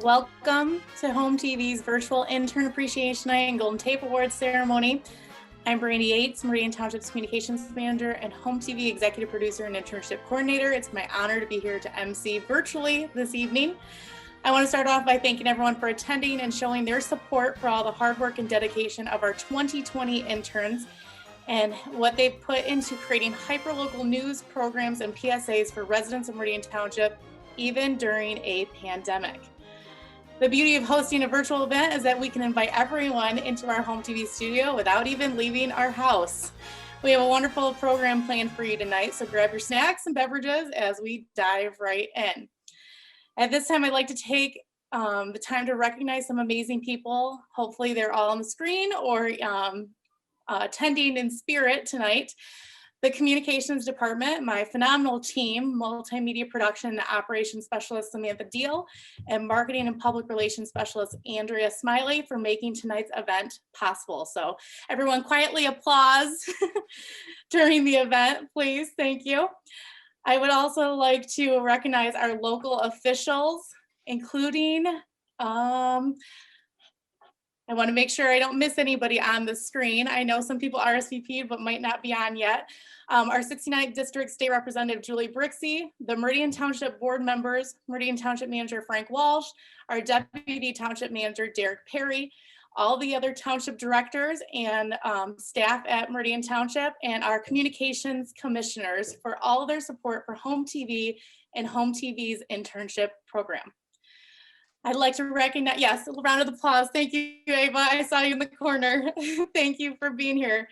Welcome to Home TV's virtual Intern Appreciation Night and Golden Tape Awards ceremony. I'm Brandy Yates, Meridian Township's Communications Manager and Home TV Executive Producer and Internship Coordinator. It's my honor to be here to MC virtually this evening. I want to start off by thanking everyone for attending and showing their support for all the hard work and dedication of our 2020 interns and what they've put into creating hyperlocal news programs and PSAs for residents of Meridian Township, even during a pandemic. The beauty of hosting a virtual event is that we can invite everyone into our Home TV studio without even leaving our house. We have a wonderful program planned for you tonight, so grab your snacks and beverages as we dive right in. At this time, I'd like to take the time to recognize some amazing people. Hopefully they're all on the screen or attending in spirit tonight. The Communications Department, my phenomenal team, Multimedia Production and Operations Specialist Samantha Deal, and Marketing and Public Relations Specialist Andrea Smiley for making tonight's event possible. So everyone quietly applause during the event, please. Thank you. I would also like to recognize our local officials, including, I want to make sure I don't miss anybody on the screen. I know some people RSVP'd but might not be on yet. Our 69th District State Representative Julie Brixey, the Meridian Township Board members, Meridian Township Manager Frank Walsh, our Deputy Township Manager Derek Perry, all the other township directors and staff at Meridian Township, and our communications commissioners for all their support for Home TV and Home TV's internship program. I'd like to recognize, yes, a round of applause. Thank you, Ava. I saw you in the corner. Thank you for being here.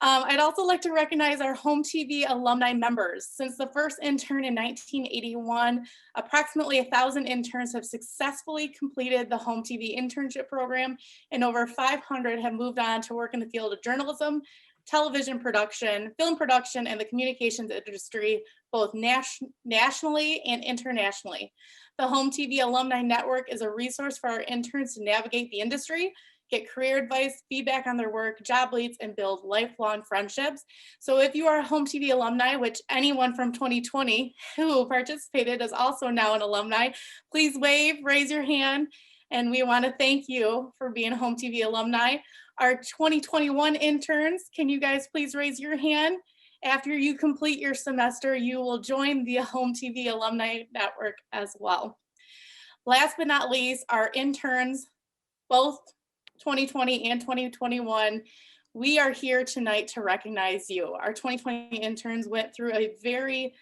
I'd also like to recognize our Home TV alumni members. Since the first intern in 1981, approximately 1,000 interns have successfully completed the Home TV internship program, and over 500 have moved on to work in the field of journalism, television production, film production, and the communications industry, both nationally and internationally. The Home TV Alumni Network is a resource for our interns to navigate the industry, get career advice, feedback on their work, job leads, and build lifelong friendships. So if you are a Home TV alumni, which anyone from 2020 who participated is also now an alumni, please wave, raise your hand, and we want to thank you for being a Home TV alumni. Our 2021 interns, can you guys please raise your hand? After you complete your semester, you will join the Home TV Alumni Network as well. Last but not least, our interns, both 2020 and 2021, we are here tonight to recognize you. Our 2020 interns went through it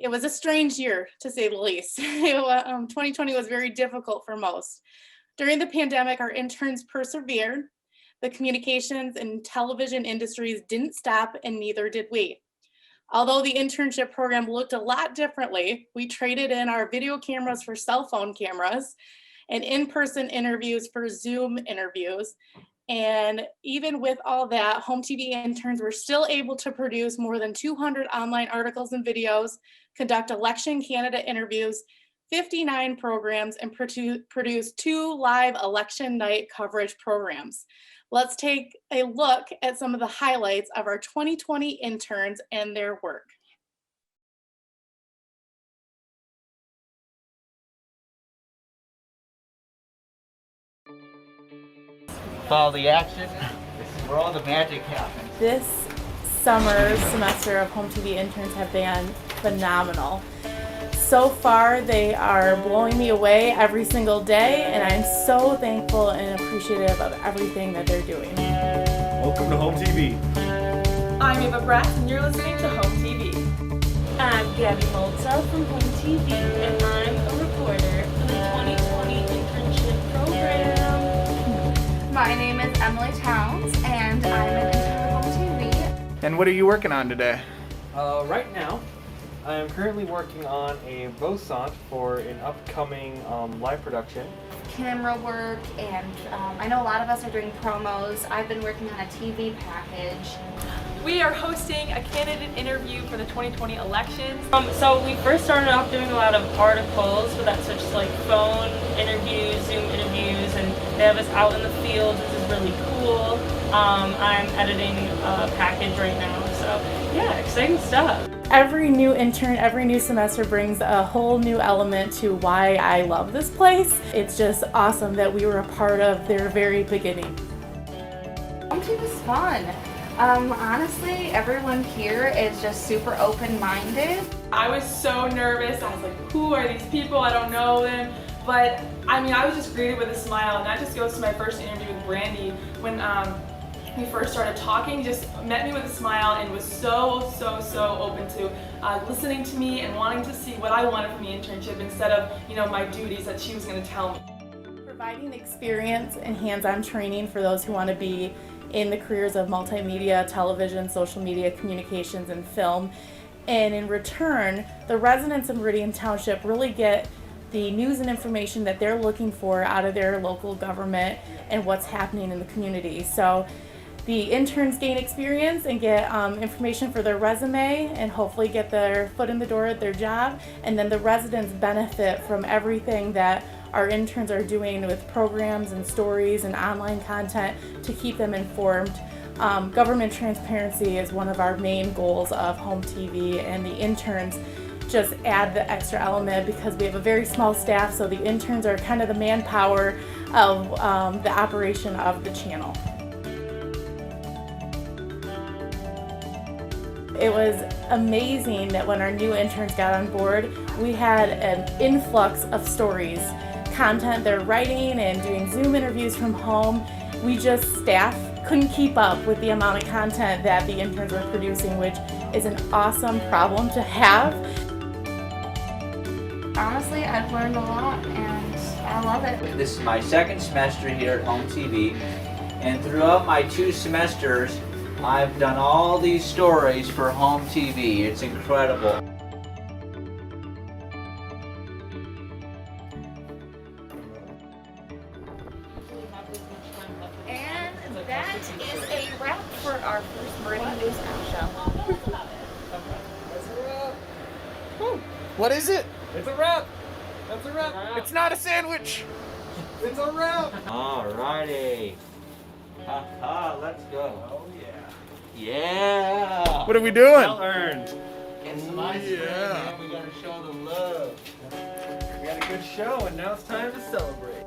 was a strange year, to say the least. 2020 was very difficult for most. During the pandemic, our interns persevered. The communications and television industries didn't stop, and neither did we. Although the internship program looked a lot differently, we traded in our video cameras for cell phone cameras and in-person interviews for Zoom interviews. And even with all that, Home TV interns were still able to produce more than 200 online articles and videos, conduct election candidate interviews, 59 programs, and produce 2 live election night coverage programs. Let's take a look at some of the highlights of our 2020 interns and their work. Follow the action. This is where all the magic happens. This semester of Home TV interns have been phenomenal. So far, they are blowing me away every single day, and I'm so thankful and appreciative of everything that they're doing. Welcome to Home TV. I'm Eva Brass, and you're listening to Home TV. I'm Gabby Molta from Home TV, and I'm a reporter for the 2020 internship program. My name is Emily Towns, and I'm an intern at Home TV. And what are you working on today? Right now, I am currently working on a Vosant for an upcoming live production. Camera work, and I know a lot of us are doing promos. I've been working on a TV package. We are hosting a candidate interview for the 2020 elections. So we first started off doing a lot of articles, but that's just like phone interviews, Zoom interviews, and they have us out in the field, which is really cool. I'm editing a package right now, so yeah, exciting stuff. Every new intern, every new semester brings a whole new element to why I love this place. It's just awesome that we were a part of their very beginning. HOMTV was fun. Honestly, everyone here is just super open-minded. I was so nervous. I was like, who are these people? I don't know them. But I mean, I was just greeted with a smile, and that just goes to my first interview with Brandy when we first started talking. Just met me with a smile and was so open to listening to me and wanting to see what I wanted from the internship instead of, you know, my duties that she was going to tell me. Providing experience and hands-on training for those who want to be in the careers of multimedia, television, social media, communications, and film. And in return, the residents of Meridian Township really get the news and information that they're looking for out of their local government and what's happening in the community. So the interns gain experience and get information for their resume and hopefully get their foot in the door at their job. And then the residents benefit from everything that our interns are doing with programs and stories and online content to keep them informed. Government transparency is one of our main goals of HOMTV, and the interns just add the extra element because we have a very small staff, so the interns are kind of the manpower of the operation of the channel. It was amazing that when our new interns got on board, we had an influx of stories, content they're writing and doing Zoom interviews from home. Staff couldn't keep up with the amount of content that the interns were producing, which is an awesome problem to have. Honestly, I've learned a lot and I love it. This is my second semester here at HOMTV, and throughout my 2 semesters, I've done all these stories for HOMTV. It's incredible. And that is a wrap for our first Meridian News Show. What is it? It's a wrap. That's a wrap. It's not a sandwich. It's a wrap. Alrighty. Haha, let's go. Oh yeah. Yeah. What are we doing? Well earned. Get some ice cream, man. We gotta show them love. We had a good show, and now it's time to celebrate.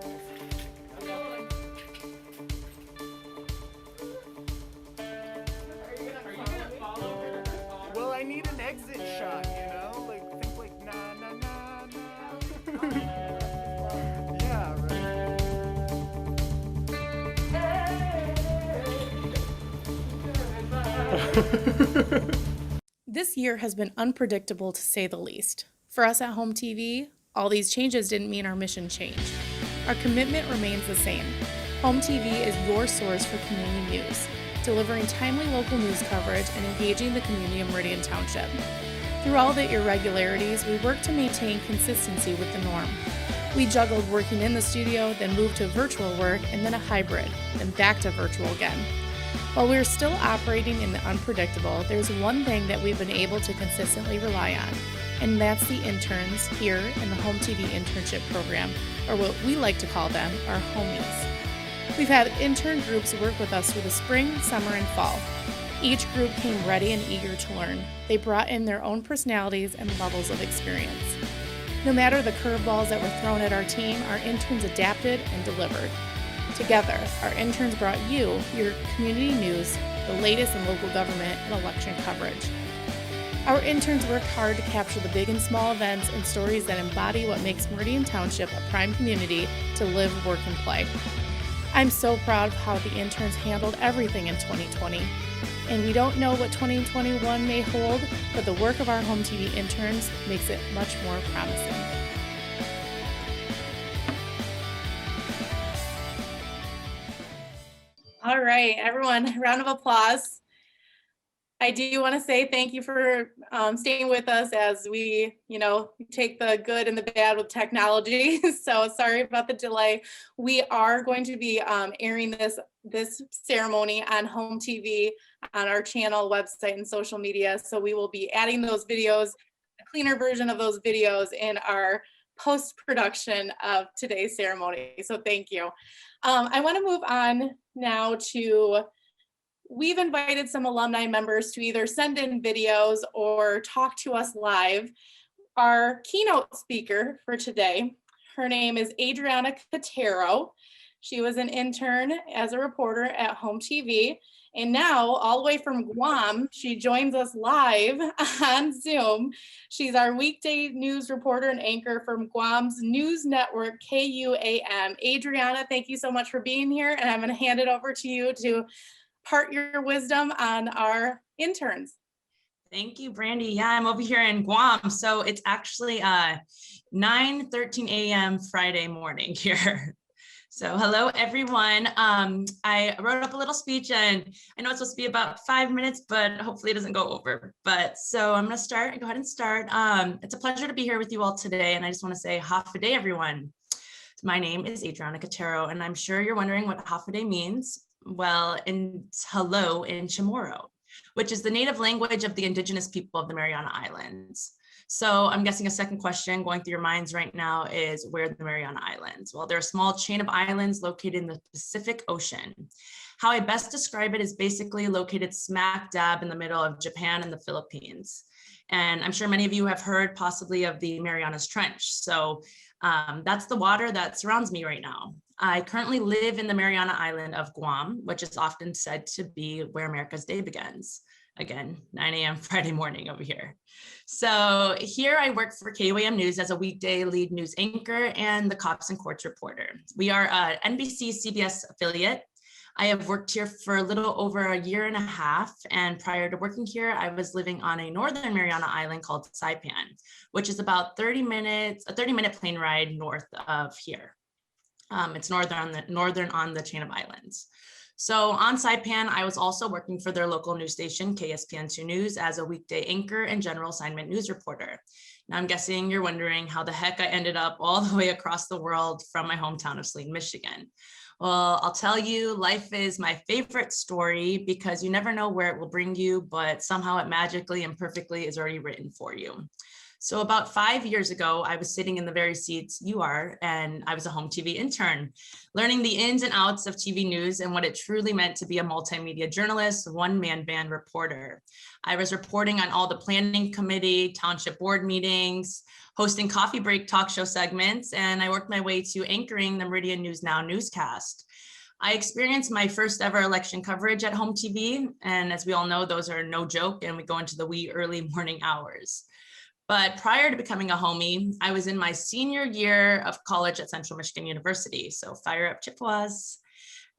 Well, I need an exit shot, you know? Like, think like na na na na. Yeah, right. This year has been unpredictable to say the least. For us at HOMTV, all these changes didn't mean our mission changed. Our commitment remains the same. HOMTV is your source for community news, delivering timely local news coverage and engaging the community of Meridian Township. Through all the irregularities, we work to maintain consistency with the norm. We juggled working in the studio, then moved to virtual work, and then a hybrid, then back to virtual again. While we're still operating in the unpredictable, there's one thing that we've been able to consistently rely on, and that's the interns here in the HOMTV Internship Program, or what we like to call them, our homies. We've had intern groups work with us through the spring, summer, and fall. Each group came ready and eager to learn. They brought in their own personalities and levels of experience. No matter the curveballs that were thrown at our team, our interns adapted and delivered. Together, our interns brought you your community news, the latest in local government and election coverage. Our interns worked hard to capture the big and small events and stories that embody what makes Meridian Township a prime community to live, work, and play. I'm so proud of how the interns handled everything in 2020. And we don't know what 2021 may hold, but the work of our HOMTV interns makes it much more promising. All right, everyone, round of applause. I do want to say thank you for staying with us as we, take the good and the bad with technology. So sorry about the delay. We are going to be airing this ceremony on HOMTV on our channel, website, and social media. So we will be adding those videos, a cleaner version of those videos in our post-production of today's ceremony. So thank you. I want to move on now to we've invited some alumni members to either send in videos or talk to us live. Our keynote speaker for today, her name is Adriana Catero. She was an intern as a reporter at HOMTV, and now all the way from Guam, she joins us live on Zoom. She's our weekday news reporter and anchor from Guam's news network, KUAM. Adriana, thank you so much for being here, and I'm gonna hand it over to you to part your wisdom on our interns. Thank you, Brandy. Yeah, I'm over here in Guam. So it's actually 9:13 a.m. Friday morning here. So hello, everyone. I wrote up a little speech, and I know it's supposed to be about 5 minutes, but hopefully it doesn't go over. But so I'm going to go ahead and start. It's a pleasure to be here with you all today. And I just want to say half a day, everyone. My name is Adriana Catero, and I'm sure you're wondering what half a day means. Well, it's hello in Chamorro, which is the native language of the indigenous people of the Mariana Islands. So I'm guessing a second question going through your minds right now is, where are the Mariana Islands? Well, they're a small chain of islands located in the Pacific Ocean. How I best describe it is basically located smack dab in the middle of Japan and the Philippines. And I'm sure many of you have heard possibly of the Marianas Trench. So that's the water that surrounds me right now. I currently live in the Mariana Island of Guam, which is often said to be where America's day begins. Again, 9 a.m. Friday morning over here. So here I work for KUAM News as a weekday lead news anchor and the Cops and Courts reporter. We are an NBC CBS affiliate. I have worked here for a little over a year and a half. And prior to working here, I was living on a northern Mariana Island called Saipan, which is about a 30-minute plane ride north of here. It's northern on the chain of islands. So on Saipan, I was also working for their local news station, KSPN2 News, as a weekday anchor and general assignment news reporter. Now I'm guessing you're wondering how the heck I ended up all the way across the world from my hometown of Saline, Michigan. Well, I'll tell you, life is my favorite story because you never know where it will bring you, but somehow it magically and perfectly is already written for you. So about 5 years ago, I was sitting in the very seats you are, and I was a HOMTV intern, learning the ins and outs of TV news and what it truly meant to be a multimedia journalist, one-man band reporter. I was reporting on all the planning committee, township board meetings, hosting coffee break talk show segments, and I worked my way to anchoring the Meridian News Now newscast. I experienced my first ever election coverage at HOMTV, and as we all know, those are no joke, and we go into the wee early morning hours. But prior to becoming a homie, I was in my senior year of college at Central Michigan University. So fire up Chippewas.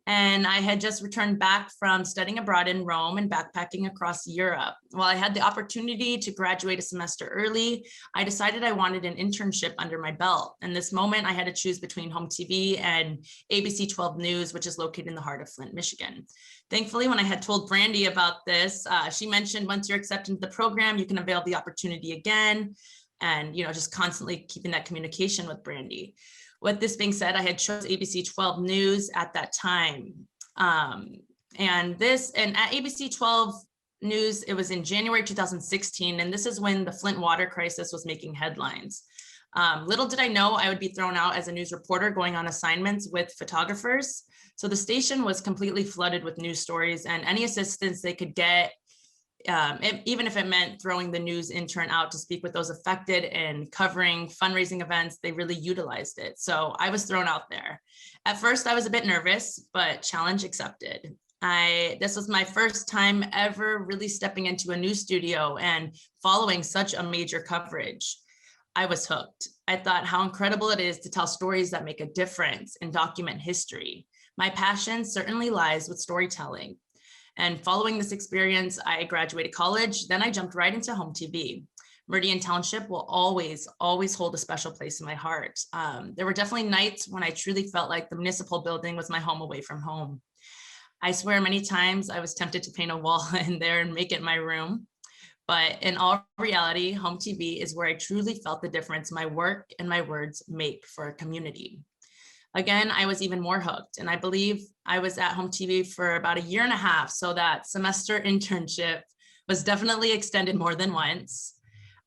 And I had just returned back from studying abroad in Rome and backpacking across Europe. While I had the opportunity to graduate a semester early, I decided I wanted an internship under my belt. And this moment I had to choose between HOMTV and ABC 12 News, which is located in the heart of Flint, Michigan. Thankfully, when I had told Brandy about this, she mentioned once you're accepted into the program, you can avail the opportunity again. And, just constantly keeping that communication with Brandy. With this being said, I had chosen ABC 12 News at that time. And at ABC 12 News, it was in January 2016, and this is when the Flint water crisis was making headlines. Little did I know I would be thrown out as a news reporter going on assignments with photographers. So the station was completely flooded with news stories, and any assistance they could get, even if it meant throwing the news intern out to speak with those affected and covering fundraising events, they really utilized it. So I was thrown out there. At first, I was a bit nervous, but challenge accepted. This was my first time ever really stepping into a news studio and following such a major coverage. I was hooked. I thought how incredible it is to tell stories that make a difference and document history. My passion certainly lies with storytelling. And following this experience, I graduated college. Then I jumped right into HOMTV. Meridian Township will always, always hold a special place in my heart. There were definitely nights when I truly felt like the municipal building was my home away from home. I swear many times I was tempted to paint a wall in there and make it my room. But in all reality, HOMTV is where I truly felt the difference my work and my words make for a community. Again, I was even more hooked, and I believe I was at HOMTV for about a year and a half, so that semester internship was definitely extended more than once.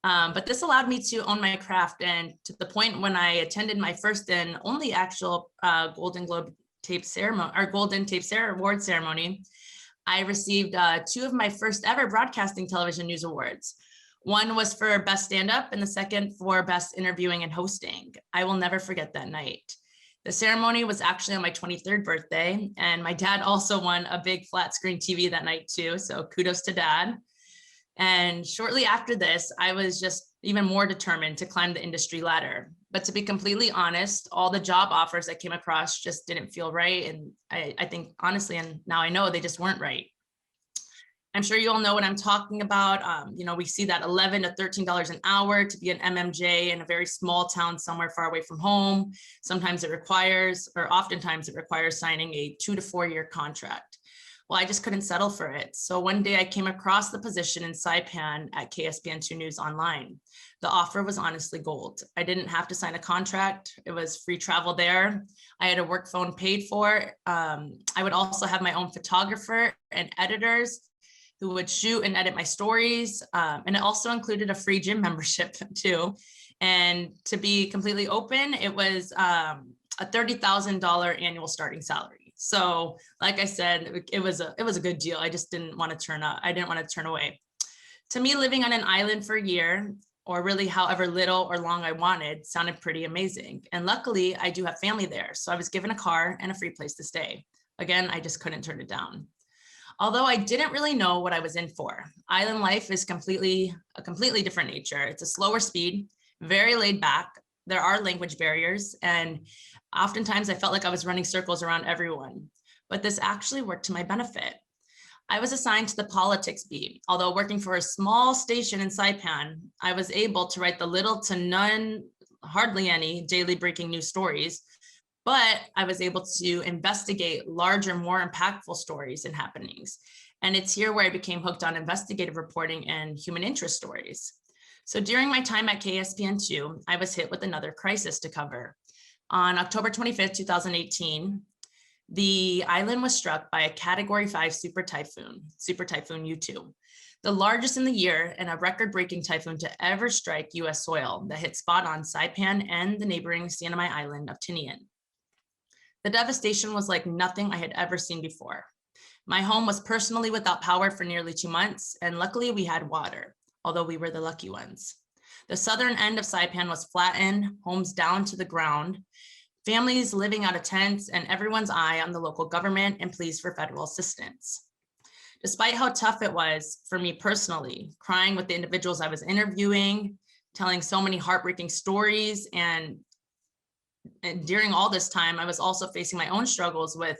But this allowed me to own my craft, and to the point when I attended my first and only actual Golden Globe tape ceremony or Golden Tape award ceremony, I received 2 of my first ever broadcasting television news awards. One was for Best Stand-Up and the second for Best Interviewing and Hosting. I will never forget that night. The ceremony was actually on my 23rd birthday, and my dad also won a big flat screen TV that night too, so kudos to Dad. And shortly after this, I was just even more determined to climb the industry ladder. But to be completely honest, all the job offers I came across just didn't feel right. And I think honestly, and now I know, they just weren't right. I'm sure you all know what I'm talking about. We see that $11 to $13 an hour to be an MMJ in a very small town somewhere far away from home. Sometimes it requires, or oftentimes it requires signing a 2 to 4 year contract. Well, I just couldn't settle for it. So one day I came across the position in Saipan at KSPN2 News Online. The offer was honestly gold. I didn't have to sign a contract. It was free travel there. I had a work phone paid for. I would also have my own photographer and editors who would shoot and edit my stories. And it also included a free gym membership too. And to be completely open, it was a $30,000 annual starting salary. So like I said, it was a good deal. I just didn't want to turn away. To me, living on an island for a year, or really however little or long I wanted, sounded pretty amazing. And luckily I do have family there. So I was given a car and a free place to stay. Again, I just couldn't turn it down. Although I didn't really know what I was in for. Island life is a completely different nature. It's a slower speed, very laid back. There are language barriers, and oftentimes I felt like I was running circles around everyone, but this actually worked to my benefit. I was assigned to the politics beat. Although working for a small station in Saipan, I was able to write the little to none, hardly any daily breaking news stories, but I was able to investigate larger, more impactful stories and happenings. And it's here where I became hooked on investigative reporting and human interest stories. So during my time at KSPN2, I was hit with another crisis to cover. On October 25th, 2018, the island was struck by a Category 5 super typhoon U2, the largest in the year and a record-breaking typhoon to ever strike US soil that hit spot on Saipan and the neighboring Sianamai island of Tinian. The devastation was like nothing I had ever seen before. My home was personally without power for nearly 2 months, and luckily we had water, although we were the lucky ones. The southern end of Saipan was flattened, homes down to the ground, families living out of tents, and everyone's eye on the local government and pleas for federal assistance. Despite how tough it was for me personally, crying with the individuals I was interviewing, telling so many heartbreaking stories, and during all this time, I was also facing my own struggles with,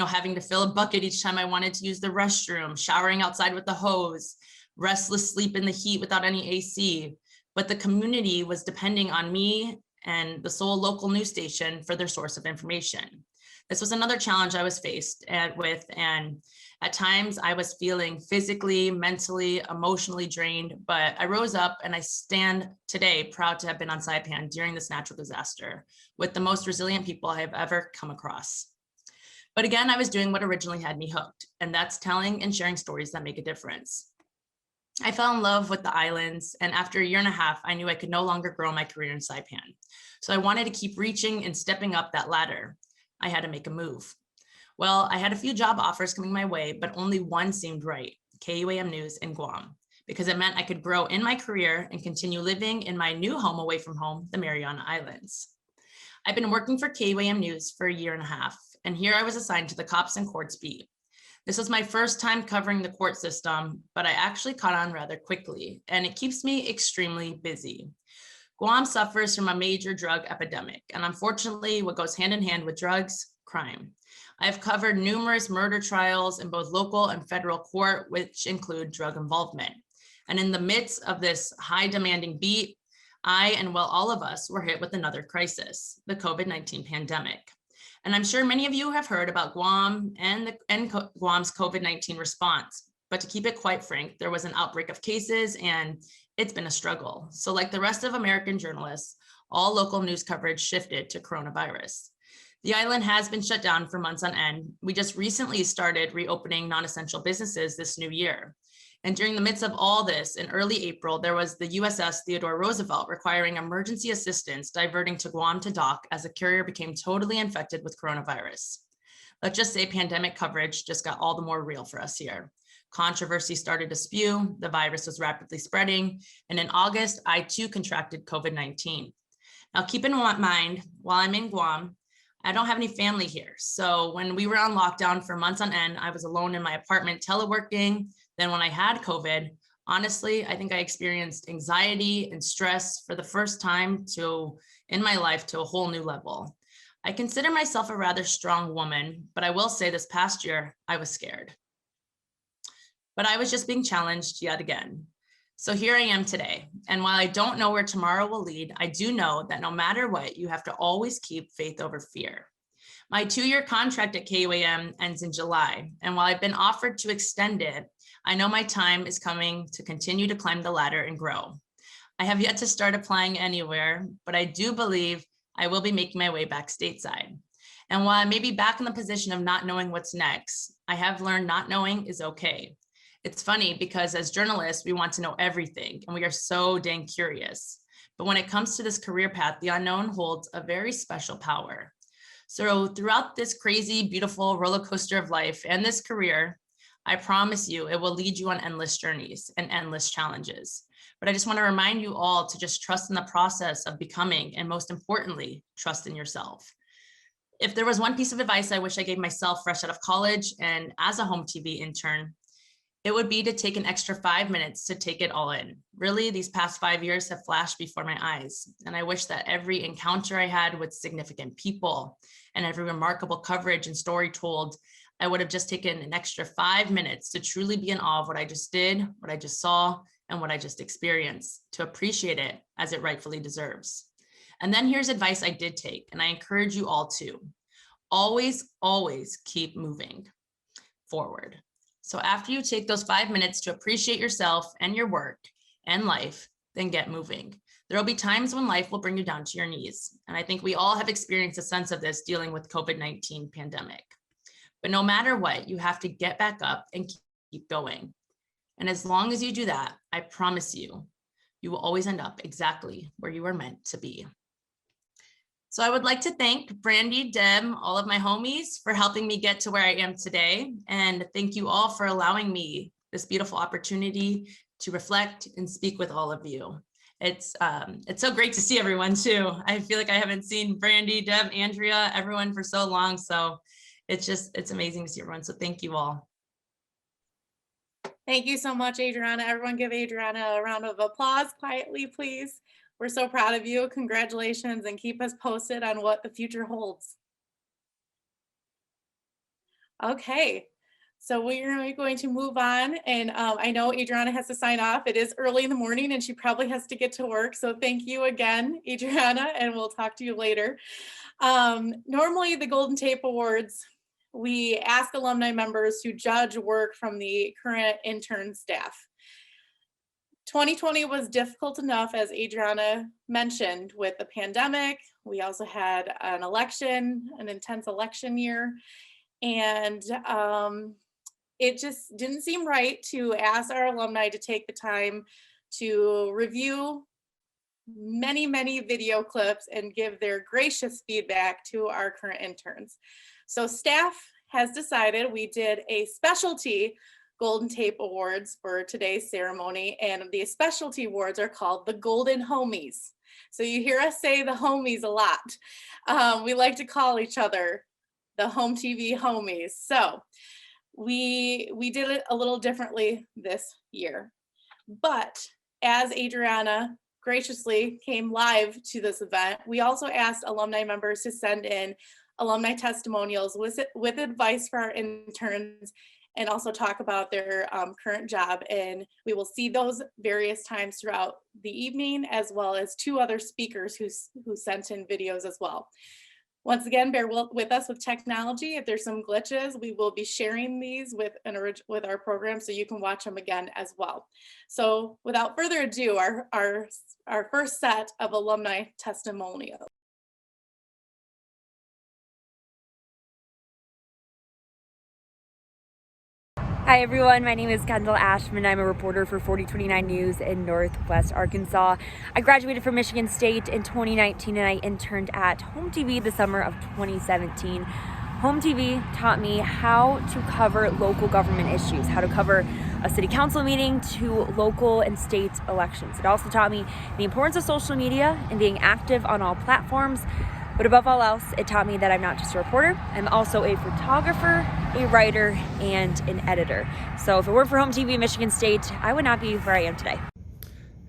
having to fill a bucket each time I wanted to use the restroom, showering outside with the hose, restless sleep in the heat without any AC. But the community was depending on me and the sole local news station for their source of information. This was another challenge I was faced with, and at times I was feeling physically, mentally, emotionally drained, but I rose up and I stand today proud to have been on Saipan during this natural disaster with the most resilient people I have ever come across. But again, I was doing what originally had me hooked, and that's telling and sharing stories that make a difference. I fell in love with the islands, and after a year and a half, I knew I could no longer grow my career in Saipan. So I wanted to keep reaching and stepping up that ladder. I had to make a move. Well, I had a few job offers coming my way, but only one seemed right, KUAM News in Guam, because it meant I could grow in my career and continue living in my new home away from home, the Mariana Islands. I've been working for KUAM News for a year and a half, and here I was assigned to the Cops and Courts beat. This was my first time covering the court system, but I actually caught on rather quickly, and it keeps me extremely busy. Guam suffers from a major drug epidemic, and unfortunately, what goes hand in hand with drugs, crime. I've covered numerous murder trials in both local and federal court, which include drug involvement. And in the midst of this high demanding beat, I and all of us were hit with another crisis, the COVID-19 pandemic. And I'm sure many of you have heard about Guam and Guam's COVID-19 response, but to keep it quite frank, there was an outbreak of cases and it's been a struggle. So like the rest of American journalists, all local news coverage shifted to coronavirus. The island has been shut down for months on end. We just recently started reopening non-essential businesses this new year. And during the midst of all this, in early April, there was the USS Theodore Roosevelt requiring emergency assistance diverting to Guam to dock as the carrier became totally infected with coronavirus. Let's just say pandemic coverage just got all the more real for us here. Controversy started to spew, the virus was rapidly spreading, and in August, I too contracted COVID-19. Now keep in mind, while I'm in Guam, I don't have any family here. So when we were on lockdown for months on end, I was alone in my apartment teleworking. Then when I had COVID, honestly, I think I experienced anxiety and stress for the first time in my life to a whole new level. I consider myself a rather strong woman, but I will say this past year, I was scared. But I was just being challenged yet again. So here I am today. And while I don't know where tomorrow will lead, I do know that no matter what, you have to always keep faith over fear. My 2-year contract at KUAM ends in July. And while I've been offered to extend it, I know my time is coming to continue to climb the ladder and grow. I have yet to start applying anywhere, but I do believe I will be making my way back stateside. And while I may be back in the position of not knowing what's next, I have learned not knowing is okay. It's funny because as journalists, we want to know everything and we are so dang curious. But when it comes to this career path, the unknown holds a very special power. So throughout this crazy, beautiful roller coaster of life and this career, I promise you it will lead you on endless journeys and endless challenges. But I just want to remind you all to just trust in the process of becoming, and most importantly, trust in yourself. If there was one piece of advice I wish I gave myself fresh out of college and as a HOMTV intern, it would be to take an extra 5 minutes to take it all in. Really, these past 5 years have flashed before my eyes. And I wish that every encounter I had with significant people and every remarkable coverage and story told, I would have just taken an extra 5 minutes to truly be in awe of what I just did, what I just saw, and what I just experienced, to appreciate it as it rightfully deserves. And then here's advice I did take, and I encourage you all to. Always, always keep moving forward. So after you take those 5 minutes to appreciate yourself and your work and life, then get moving. There will be times when life will bring you down to your knees. And I think we all have experienced a sense of this dealing with COVID-19 pandemic. But no matter what, you have to get back up and keep going. And as long as you do that, I promise you, you will always end up exactly where you were meant to be. So I would like to thank Brandy, Deb, all of my homies for helping me get to where I am today. And thank you all for allowing me this beautiful opportunity to reflect and speak with all of you. It's so great to see everyone too. I feel like I haven't seen Brandy, Deb, Andrea, everyone for so long. So it's amazing to see everyone. So thank you all. Thank you so much, Adriana. Everyone give Adriana a round of applause quietly, please. We're so proud of you. Congratulations, and keep us posted on what the future holds. Okay, so we're going to move on. And I know Adriana has to sign off. It is early in the morning and she probably has to get to work. So thank you again, Adriana, and we'll talk to you later. Normally the Golden Tape Awards, we ask alumni members to judge work from the current intern staff. 2020 was difficult enough, as Adriana mentioned, with the pandemic. We also had an election, an intense election year, and it just didn't seem right to ask our alumni to take the time to review many video clips and give their gracious feedback to our current interns. So staff has decided we did a specialty Golden Tape Awards for today's ceremony, and the specialty awards are called the Golden Homies. So you hear us say the homies a lot. We like to call each other the HOMTV homies. So we did it a little differently this year. But as Adriana graciously came live to this event, we also asked alumni members to send in alumni testimonials with advice for our interns, and also talk about their current job. And we will see those various times throughout the evening, as well as 2 other speakers who sent in videos as well. Once again, bear with us with technology. If there's some glitches, we will be sharing these with our program so you can watch them again as well. So without further ado, our first set of alumni testimonials. Hi everyone, my name is Kendall Ashman. I'm a reporter for 4029 News in Northwest Arkansas. I graduated from Michigan State in 2019 and I interned at HOMTV the summer of 2017. Home TV taught me how to cover local government issues, how to cover a city council meeting to local and state elections. It also taught me the importance of social media and being active on all platforms. But above all else, it taught me that I'm not just a reporter, I'm also a photographer, a writer, and an editor. So if it weren't for Home TV Michigan State, I would not be where I am today.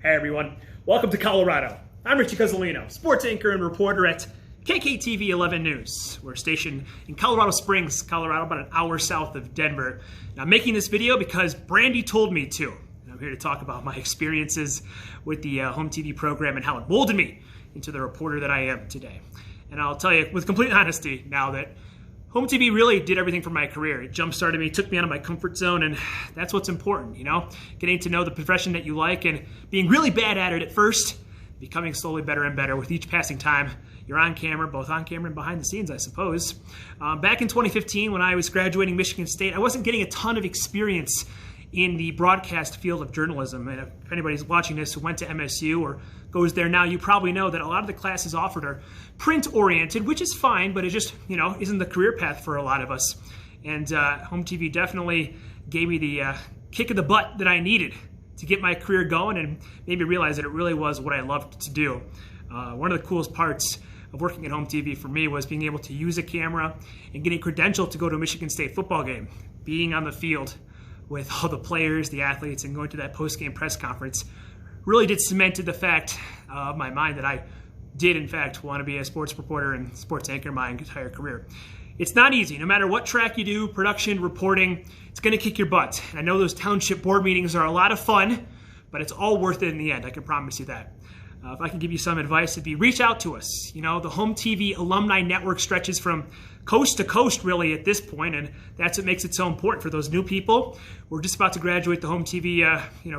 Hey everyone, welcome to Colorado. I'm Richie Cozzolino, sports anchor and reporter at KKTV 11 News. We're stationed in Colorado Springs, Colorado, about an hour south of Denver. Now, I'm making this video because Brandy told me to. And I'm here to talk about my experiences with the Home TV program and how it molded me into the reporter that I am today. And I'll tell you with complete honesty now that Home TV really did everything for my career. It jump-started me, took me out of my comfort zone, and that's what's important, you know? Getting to know the profession that you like and being really bad at it at first, becoming slowly better and better with each passing time. You're on camera, both on camera and behind the scenes, I suppose. Back in 2015, when I was graduating Michigan State, I wasn't getting a ton of experience in the broadcast field of journalism. And if anybody's watching this who went to MSU or goes there now, you probably know that a lot of the classes offered are print-oriented, which is fine, but it just, you know, isn't the career path for a lot of us. And Home TV definitely gave me the kick of the butt that I needed to get my career going and made me realize that it really was what I loved to do. One of the coolest parts of working at Home TV for me was being able to use a camera and getting credentialed to go to a Michigan State football game, being on the field with all the players, the athletes, and going to that post-game press conference really did cement the fact of my mind that I did, in fact, want to be a sports reporter and sports anchor my entire career. It's not easy. No matter what track you do, production, reporting, it's going to kick your butt. And I know those township board meetings are a lot of fun, but it's all worth it in the end. I can promise you that. If I can give you some advice, it'd be reach out to us. You know, the Home TV alumni network stretches from coast to coast really at this point, and that's what makes it so important for those new people. We're just about to graduate the Home TV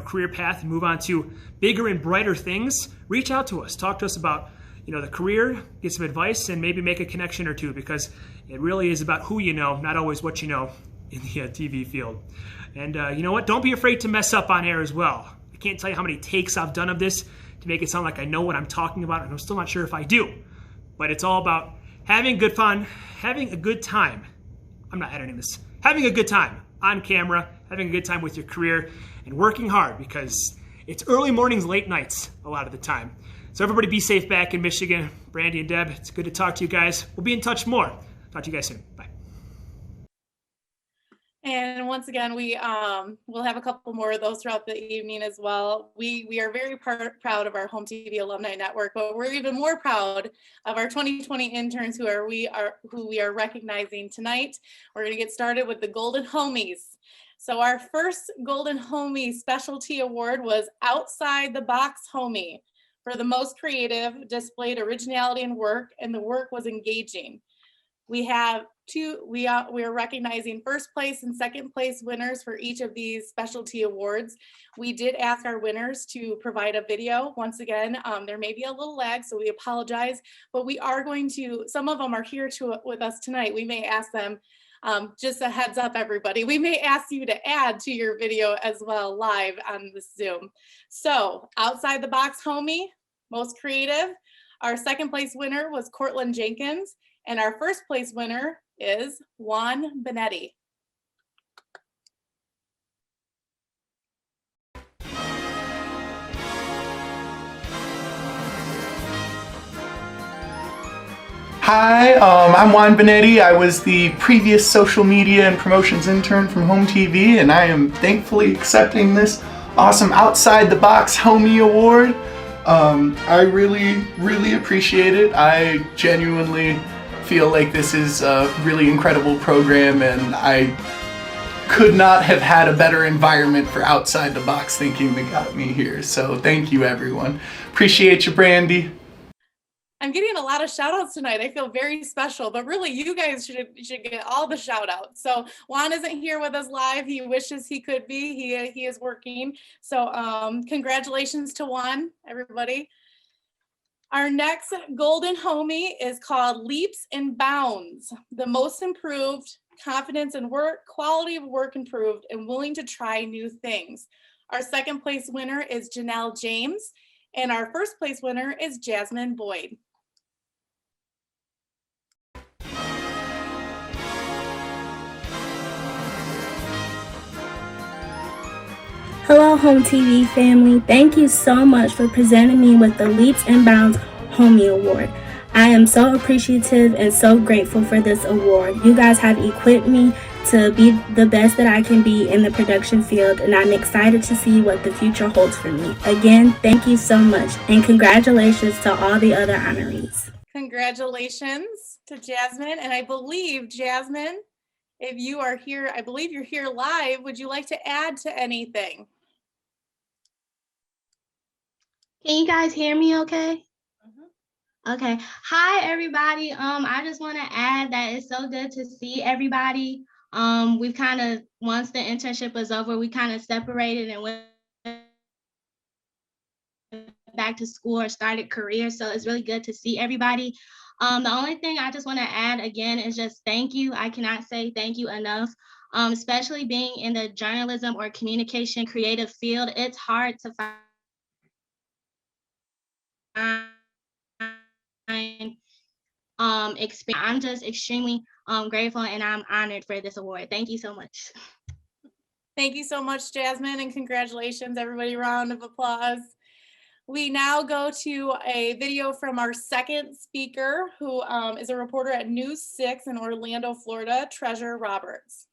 career path and move on to bigger and brighter things. Reach out to us. Talk to us about the career, get some advice, and maybe make a connection or two, because it really is about who you know, not always what you know in the TV field. And you know what? Don't be afraid to mess up on air as well. I can't tell you how many takes I've done of this to make it sound like I know what I'm talking about, and I'm still not sure if I do. But it's all about having good fun, having a good time. I'm not editing this. Having a good time on camera, having a good time with your career, and working hard, because it's early mornings, late nights a lot of the time. So everybody be safe back in Michigan. Brandy and Deb, it's good to talk to you guys. We'll be in touch more. Talk to you guys soon. Bye. And once again, we will have a couple more of those throughout the evening as well. We are very proud of our Home TV Alumni Network, but we're even more proud of our 2020 interns who we are recognizing tonight. We're going to get started with the Golden Homies. So our first Golden Homie Specialty Award was Outside the Box Homie for the most creative, displayed originality in work, and the work was engaging. We have we are recognizing first place and second place winners for each of these specialty awards. We did ask our winners to provide a video. Once again, there may be a little lag, so we apologize, but we are going to, some of them are here with us tonight. We may ask them, just a heads up, everybody, we may ask you to add to your video as well live on the Zoom. So Outside the Box Homie, most creative. Our second place winner was Cortland Jenkins, and our first place winner is Juan Benetti. Hi, I'm Juan Benetti. I was the previous social media and promotions intern from Home TV, and I am thankfully accepting this awesome Outside the Box Homie Award. I really appreciate it. I genuinely feel like this is a really incredible program, and I could not have had a better environment for outside the box thinking that got me here. So thank you, everyone. Appreciate you, Brandy. I'm getting a lot of shout outs tonight. I feel very special, but really you guys should get all the shout outs. So Juan isn't here with us live. He wishes he could be. He is working. So congratulations to Juan, everybody. Our next Golden Homie is called Leaps and Bounds. The most improved, confidence in work, quality of work improved, and willing to try new things. Our second place winner is Janelle James, and our first place winner is Jasmine Boyd. Hello, Home TV family. Thank you so much for presenting me with the Leaps and Bounds Homie Award. I am so appreciative and so grateful for this award. You guys have equipped me to be the best that I can be in the production field, and I'm excited to see what the future holds for me. Again, thank you so much, and congratulations to all the other honorees. Congratulations to Jasmine. And I believe, Jasmine, if you are here, I believe you're here live. Would you like to add to anything? Can you guys hear me okay? Okay. Hi, everybody. I just want to add that it's so good to see everybody. We've kind of, once the internship was over, we kind of separated and went back to school or started careers. So it's really good to see everybody. The only thing I just want to add again is just thank you. I cannot say thank you enough. Especially being in the journalism or communication creative field, it's hard to find experience. I'm just extremely grateful and I'm honored for this award. Thank you so much. Thank you so much, Jasmine, and congratulations, everybody. Round of applause. We now go to a video from our second speaker, who is a reporter at News 6 in Orlando, Florida, Treasure Roberts.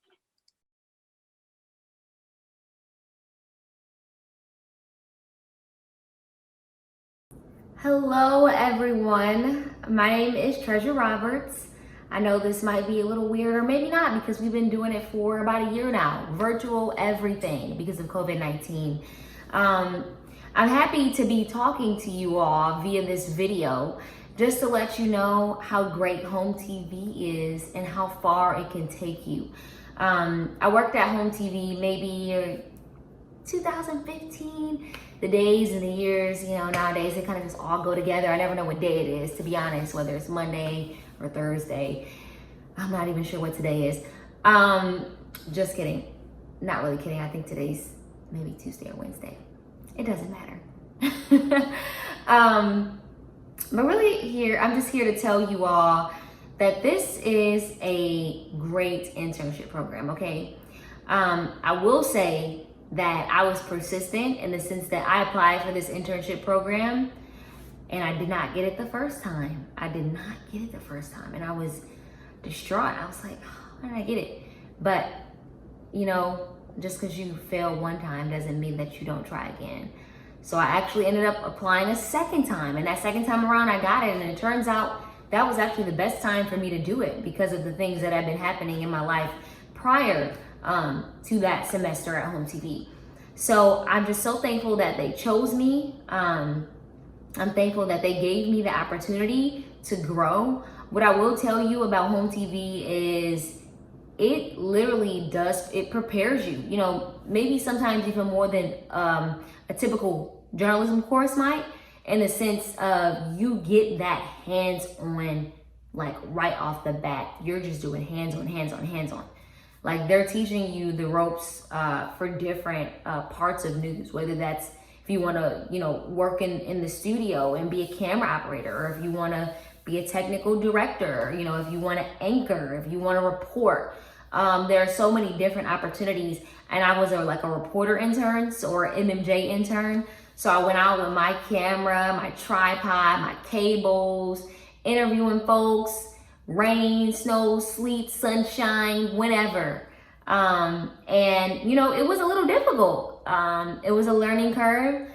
Hello everyone, my name is Treasure Roberts. I know this might be a little weird or maybe not because we've been doing it for about a year now, virtual everything because of COVID-19. I'm happy to be talking to you all via this video just to let you know how great Home TV is and how far it can take you. I worked at Home TV maybe 2015. The days and the years, you know, nowadays they kind of just all go together. I never know what day it is, to be honest, whether it's Monday or Thursday. I'm not even sure what today is. Just kidding. Not really kidding. I think today's maybe Tuesday or Wednesday. It doesn't matter. But really here, I'm just here to tell you all that this is a great internship program, okay? I will say that I was persistent in the sense that I applied for this internship program and I did not get it the first time. And I was distraught. I was like, oh, why did I get it? But, you know, just because you fail one time doesn't mean that you don't try again. So I actually ended up applying a second time, and that second time around I got it, and it turns out that was actually the best time for me to do it because of the things that have been happening in my life prior to that semester at Home TV. So I'm just so thankful that they chose me. I'm thankful that they gave me the opportunity to grow. What I will tell you about Home TV is it literally does, it prepares you, you know, maybe sometimes even more than a typical journalism course might, in the sense of you get that hands-on, like right off the bat. You're just doing hands-on. Like they're teaching you the ropes for different parts of news, whether that's if you want to, you know, work in the studio and be a camera operator, or if you want to be a technical director, you know, if you want to anchor, if you want to report. There are so many different opportunities, and I was like a reporter intern or MMJ intern. So I went out with my camera, my tripod, my cables, interviewing folks. Rain, snow, sleet, sunshine, whenever. And you know, it was a little difficult. It was a learning curve,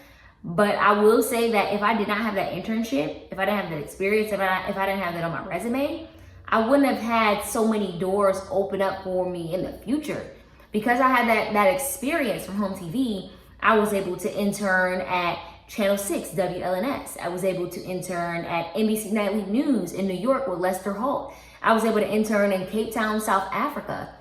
but I will say that if I did not have that internship, if I didn't have that experience, if I didn't have that on my resume, I wouldn't have had so many doors open up for me in the future. Because I had that experience from Home TV, I was able to intern at Channel 6, WLNS. I was able to intern at NBC Nightly News in New York with Lester Holt. I was able to intern in Cape Town, South Africa.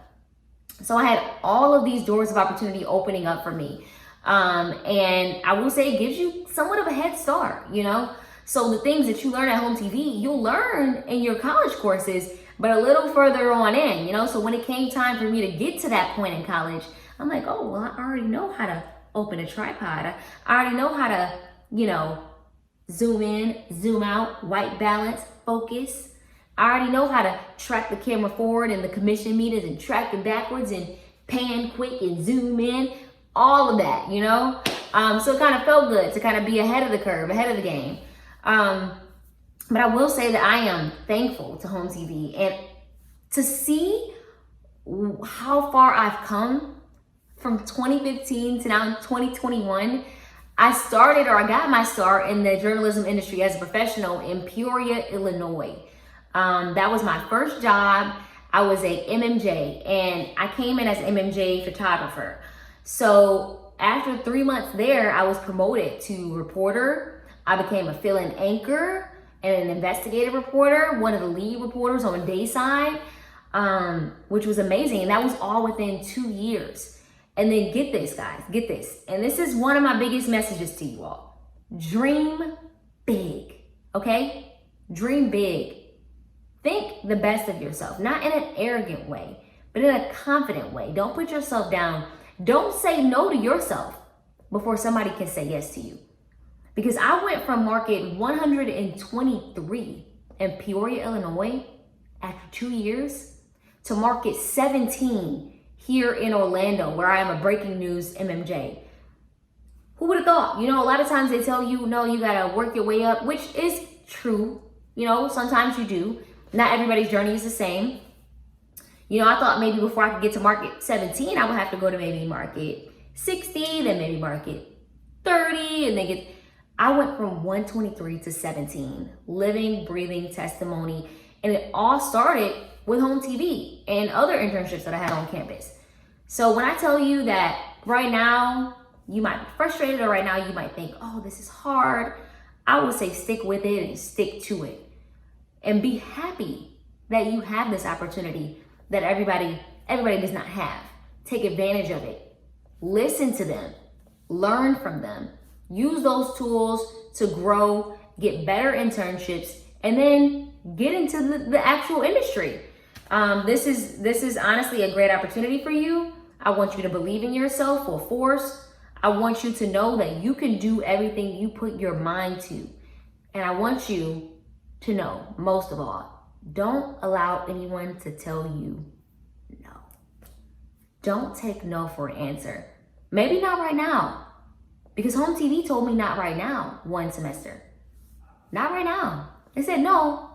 So I had all of these doors of opportunity opening up for me. And I will say it gives you somewhat of a head start, you know? So the things that you learn at Home TV, you'll learn in your college courses, but a little further on in, you know? So when it came time for me to get to that point in college, I'm like, oh, well, I already know how to open a tripod. I already know how to, you know, zoom in, zoom out, white balance, focus. I already know how to track the camera forward and the commission meters and track it backwards and pan quick and zoom in. all of that, you know? So it kind of felt good to kind of be ahead of the curve, ahead of the game. But I will say that I am thankful to HOMTV and to see how far I've come from 2015 to now 2021. I got my start in the journalism industry as a professional in Peoria, Illinois. That was my first job. I was a MMJ and I came in as an MMJ photographer. So after 3 months there, I was promoted to reporter. I became a fill-in anchor and an investigative reporter, one of the lead reporters on Dayside, which was amazing. And that was all within 2 years. And then get this, guys, get this. And this is one of my biggest messages to you all. Dream big, okay? Dream big. Think the best of yourself, not in an arrogant way, but in a confident way. Don't put yourself down. Don't say no to yourself before somebody can say yes to you. Because I went from market 123 in Peoria, Illinois after 2 years to market 17 here in Orlando, where I am a breaking news MMJ. Who would have thought? You know, a lot of times they tell you, no, you gotta work your way up, which is true. You know, sometimes you do. Not everybody's journey is the same. You know, I thought maybe before I could get to market 17, I would have to go to maybe market 60, then maybe market 30, and then get... I went from 123 to 17, living, breathing testimony. And it all started with HOMTV and other internships that I had on campus. So when I tell you that right now, you might be frustrated, or right now you might think, oh, this is hard, I would say stick with it and stick to it. And be happy that you have this opportunity that everybody does not have. Take advantage of it. Listen to them. Learn from them. Use those tools to grow, get better internships, and then get into the actual industry. This is honestly a great opportunity for you. I want you to believe in yourself full force. I want you to know that you can do everything you put your mind to. And I want you to know, most of all, don't allow anyone to tell you no. Don't take no for an answer. Maybe not right now. Because HOMTV told me not right now one semester. Not right now. They said no,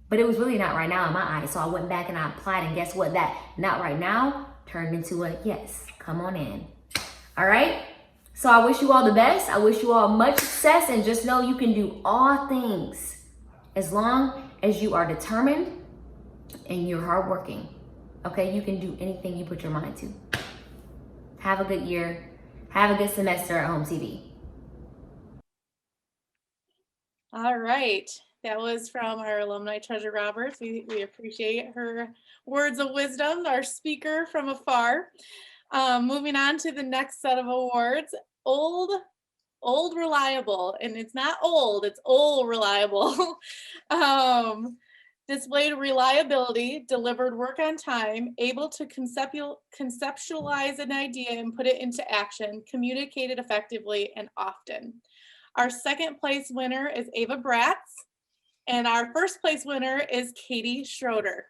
but it was really not right now in my eyes. So I went back and I applied, and guess what? That not right now turned into a yes, come on in. All right? So I wish you all the best. I wish you all much success, and just know you can do all things as long as you are determined and you're hardworking. Okay? You can do anything you put your mind to. Have a good year. Have a good semester at HOMTV. All right. That was from our alumni Treasure Roberts. We appreciate her words of wisdom, our speaker from afar. Moving on to the next set of awards, Old Reliable. And it's not old, it's old reliable. Displayed reliability, delivered work on time, able to conceptualize an idea and put it into action, communicated effectively and often. Our second place winner is Ava Bratz, and our first place winner is Katie Schroeder.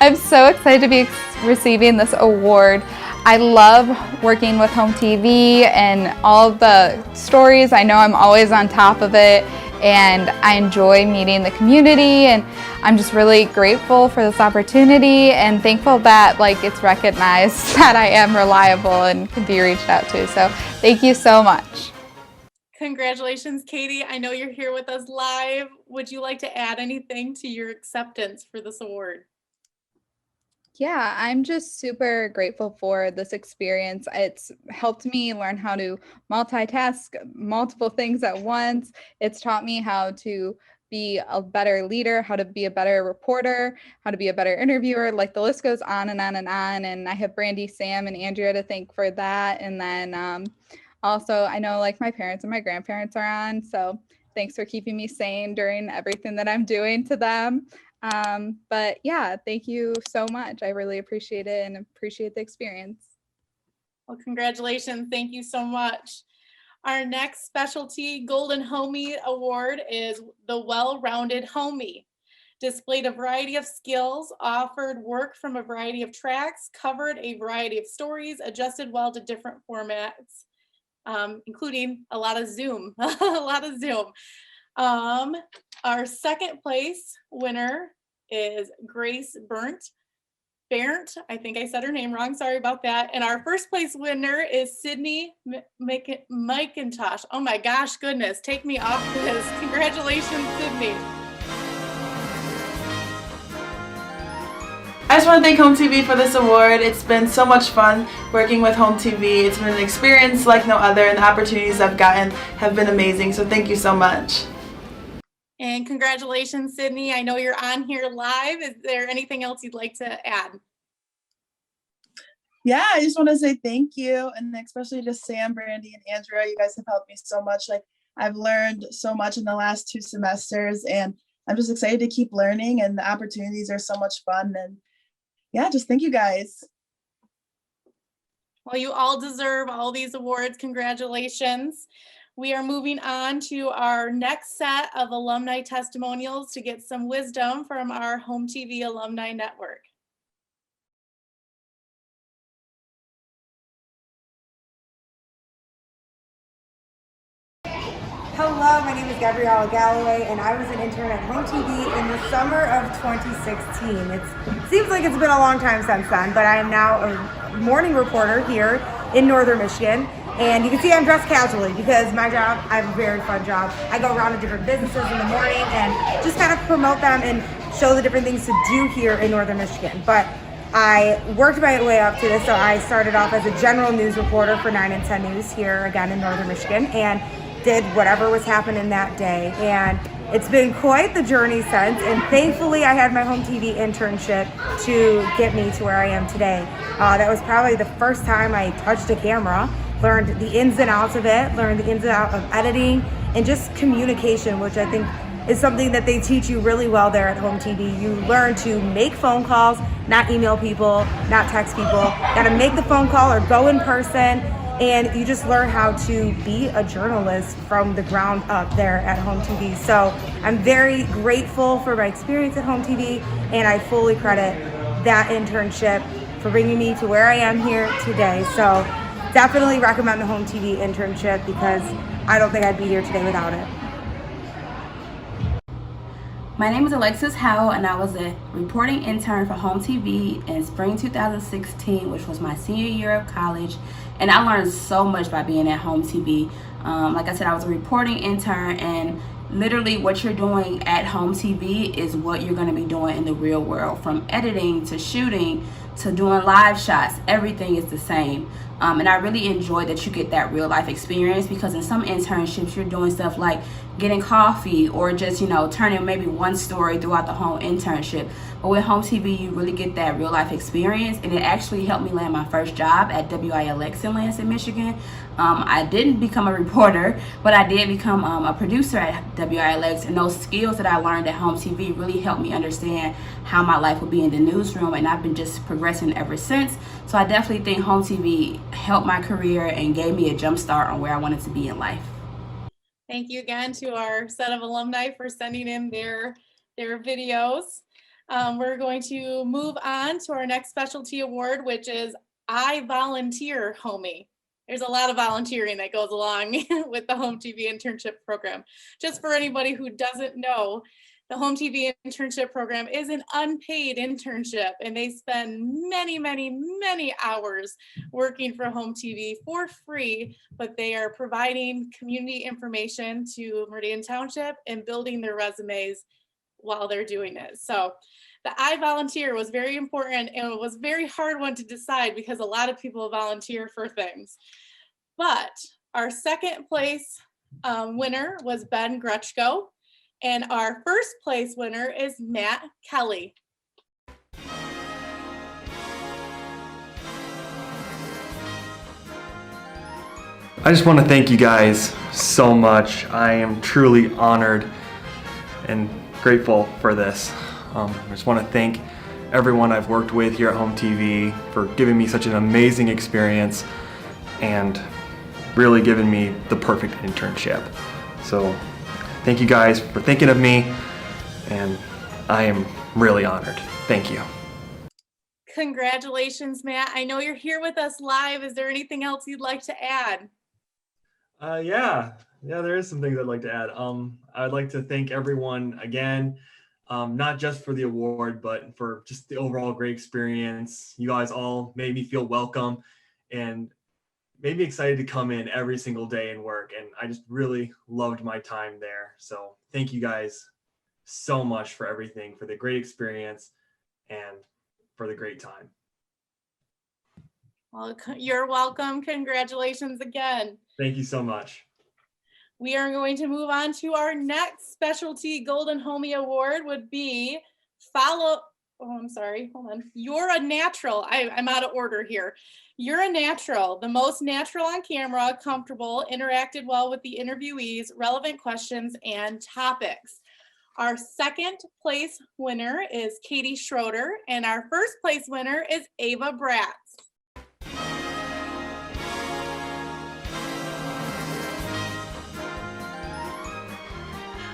I'm so excited to be receiving this award. I love working with HOMTV and all the stories. I know I'm always on top of it, and I enjoy meeting the community, and I'm just really grateful for this opportunity and thankful that it's recognized that I am reliable and can be reached out to. So thank you so much. Congratulations, Katie. I know you're here with us live. Would you like to add anything to your acceptance for this award? Yeah, I'm just super grateful for this experience. It's helped me learn how to multitask multiple things at once. It's taught me how to be a better leader, how to be a better reporter, how to be a better interviewer. The list goes on and on and on. And I have Brandy, Sam, and Andrea to thank for that. And then also, I know my parents and my grandparents are on. So thanks for keeping me sane during everything that I'm doing to them. But yeah, thank you so much. I really appreciate it and appreciate the experience. Well, congratulations. Thank you so much. Our next specialty Golden Homie Award is the Well-Rounded Homie. displayed a variety of skills, offered work from a variety of tracks, covered a variety of stories, adjusted well to different formats, including a lot of Zoom, a lot of Zoom. Our second place winner is Grace Barent, I think I said her name wrong, sorry about that. And our first place winner is Sydney McIntosh. Oh my gosh, goodness, take me off this. Congratulations, Sydney. I just want to thank HOMTV for this award. It's been so much fun working with HOMTV. It's been an experience like no other, and the opportunities I've gotten have been amazing, so thank you so much. And congratulations, Sydney. I know you're on here live. Is there anything else you'd like to add? Yeah, I just want to say thank you, and especially to Sam, Brandy, and Andrea. You guys have helped me so much. Like, I've learned so much in the last 2 semesters, and I'm just excited to keep learning, and the opportunities are so much fun. And yeah, just thank you guys. Well, you all deserve all these awards. Congratulations. We are moving on to our next set of alumni testimonials to get some wisdom from our HOMTV Alumni Network. Hello, my name is Gabriella Galloway, and I was an intern at HOMTV in the summer of 2016. It seems like it's been a long time since then, but I am now a morning reporter here in Northern Michigan. And you can see I'm dressed casually because my job, I have a very fun job. I go around to different businesses in the morning and just kind of promote them and show the different things to do here in Northern Michigan. But I worked my way up to this, so I started off as a general news reporter for 9 and 10 News here again in Northern Michigan, and did whatever was happening that day. And it's been quite the journey since, and thankfully I had my HOMTV internship to get me to where I am today. That was probably the first time I touched a camera, learned the ins and outs of it, learned the ins and outs of editing, and just communication, which I think is something that they teach you really well there at HOMTV. You learn to make phone calls, not email people, not text people. Gotta make the phone call or go in person, and you just learn how to be a journalist from the ground up there at HOMTV. So I'm very grateful for my experience at HOMTV, and I fully credit that internship for bringing me to where I am here today. So definitely recommend the HOMTV internship because I don't think I'd be here today without it. My name is Alexis Howell, and I was a reporting intern for HOMTV in spring 2016, which was my senior year of college. And I learned so much by being at HOMTV. Like I said, I was a reporting intern, and literally what you're doing at HOMTV is what you're going to be doing in the real world. From editing to shooting to doing live shots, everything is the same. And I really enjoy that you get that real life experience, because in some internships you're doing stuff like getting coffee or just, turning maybe one story throughout the whole internship. But with HOMTV, you really get that real life experience, and it actually helped me land my first job at WILX in Lansing, Michigan. I didn't become a reporter, but I did become a producer at WILX, and those skills that I learned at HOMTV really helped me understand how my life would be in the newsroom, and I've been just progressing ever since. So I definitely think HOMTV helped my career and gave me a jump start on where I wanted to be in life. Thank you again to our set of alumni for sending in their videos. We're going to move on to our next specialty award, which is I Volunteer Homie. There's a lot of volunteering that goes along with the HOMTV internship program. Just for anybody who doesn't know, the HOMTV internship program is an unpaid internship, and they spend many, many, many hours working for HOMTV for free, but they are providing community information to Meridian Township and building their resumes while they're doing it. So the I Volunteer was very important, and it was a very hard one to decide because a lot of people volunteer for things. But our second place winner was Ben Grechko, and our first place winner is Matt Kelly. I just want to thank you guys so much. I am truly honored and grateful for this. I just want to thank everyone I've worked with here at HOMTV for giving me such an amazing experience and really giving me the perfect internship. So thank you guys for thinking of me, and I am really honored. Thank you. Congratulations, Matt. I know you're here with us live. Is there anything else you'd like to add? Yeah, there is some things I'd like to add. I'd like to thank everyone again, not just for the award, but for just the overall great experience. You guys all made me feel welcome and made me excited to come in every single day and work. And I just really loved my time there. So thank you guys so much for everything, for the great experience and for the great time. Well, you're welcome. Congratulations again. Thank you so much. We are going to move on to our next specialty Golden Homie Award would be You're a Natural. I'm out of order here. You're a Natural, the most natural on camera, comfortable, interacted well with the interviewees, relevant questions and topics. Our second place winner is Katie Schroeder, and our first place winner is Ava Bratz.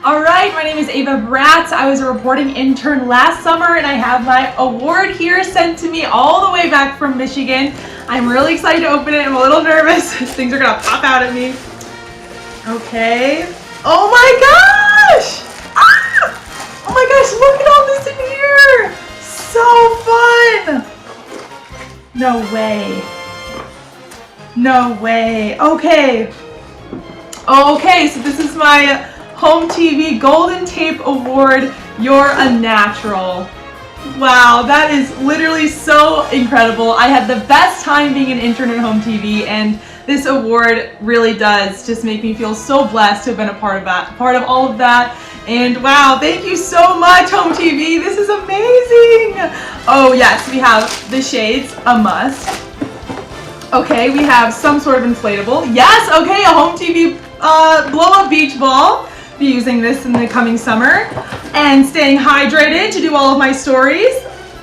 All right, my name is Ava Bratz. I was a reporting intern last summer and I have my award here sent to me all the way back from Michigan. I'm really excited to open it. I'm a little nervous. Things are gonna pop out at me. Okay. Oh my gosh! Ah! Oh my gosh, look at all this in here! So fun! No way. No way. Okay. Okay, so this is my HOMTV Golden Tape Award. You're a Natural. Wow, that is literally so incredible. I had the best time being an intern at HOMTV, and this award really does just make me feel so blessed to have been a part of all of that. And wow, thank you so much, HOMTV. This is amazing. Oh yes, we have the shades, a must. Okay, we have some sort of inflatable. Yes, okay, a HOMTV blow-up beach ball. Be using this in the coming summer. And staying hydrated to do all of my stories.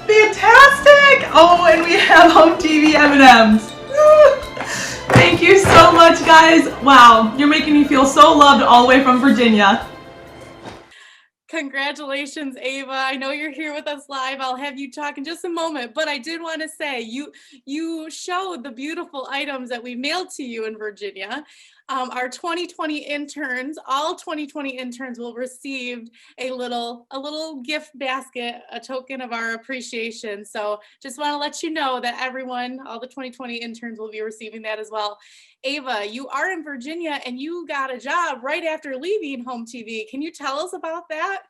Fantastic! Oh, and we have HOMTV M&Ms. Thank you so much, guys. Wow, you're making me feel so loved all the way from Virginia. Congratulations, Ava. I know you're here with us live. I'll have you talk in just a moment, but I did want to say you showed the beautiful items that we mailed to you in Virginia. Our 2020 interns, all 2020 interns will receive a little gift basket, a token of our appreciation. So just want to let you know that everyone, all the 2020 interns will be receiving that as well. Ava, you are in Virginia and you got a job right after leaving HOMTV. Can you tell us about that?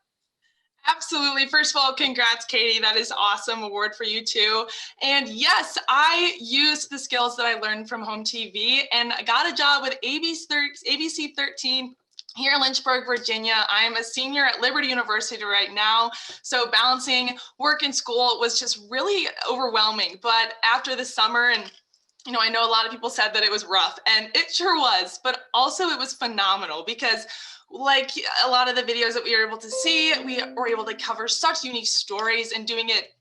Absolutely. First of all, congrats, Katie. That is awesome award for you too. And yes, I used the skills that I learned from HOMTV and I got a job with ABC 13 here in Lynchburg, Virginia. I'm a senior at Liberty University right now. So balancing work and school was just really overwhelming. But after the summer, and you know, I know a lot of people said that it was rough, and it sure was, but also it was phenomenal because like a lot of the videos that we were able to see, we were able to cover such unique stories, and doing it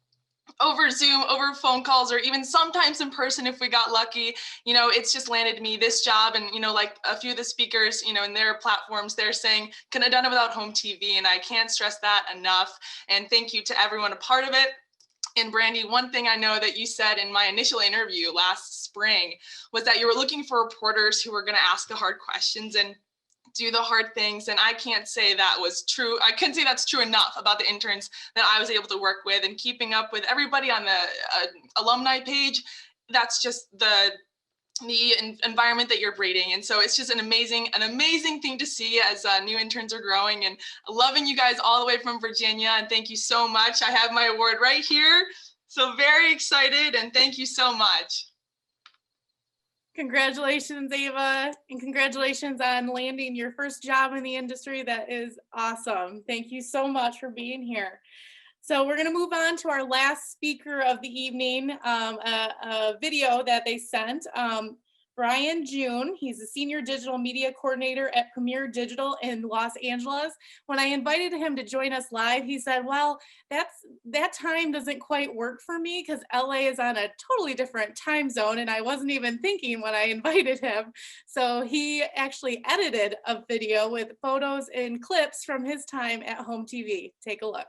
over Zoom, over phone calls, or even sometimes in person if we got lucky, you know, it's just landed me this job. And, you know, like a few of the speakers, you know, in their platforms, they're saying, couldn't have done it without HOMTV, and I can't stress that enough. And thank you to everyone a part of it. And Brandy, one thing I know that you said in my initial interview last spring was that you were looking for reporters who were going to ask the hard questions and do the hard things. And I can't say that was true. I couldn't say that's true enough about the interns that I was able to work with, and keeping up with everybody on the alumni page. That's just the environment that you're breeding. And so it's just an amazing thing to see as new interns are growing, and loving you guys all the way from Virginia. And thank you so much. I have my award right here. So very excited, and thank you so much. Congratulations, Ava, and congratulations on landing your first job in the industry. That is awesome. Thank you so much for being here. So we're going to move on to our last speaker of the evening, a video that they sent. Brian June, he's a senior digital media coordinator at Premier Digital in Los Angeles. When I invited him to join us live, he said, well, that time doesn't quite work for me because LA is on a totally different time zone, and I wasn't even thinking when I invited him. So he actually edited a video with photos and clips from his time at HOMTV. Take a look.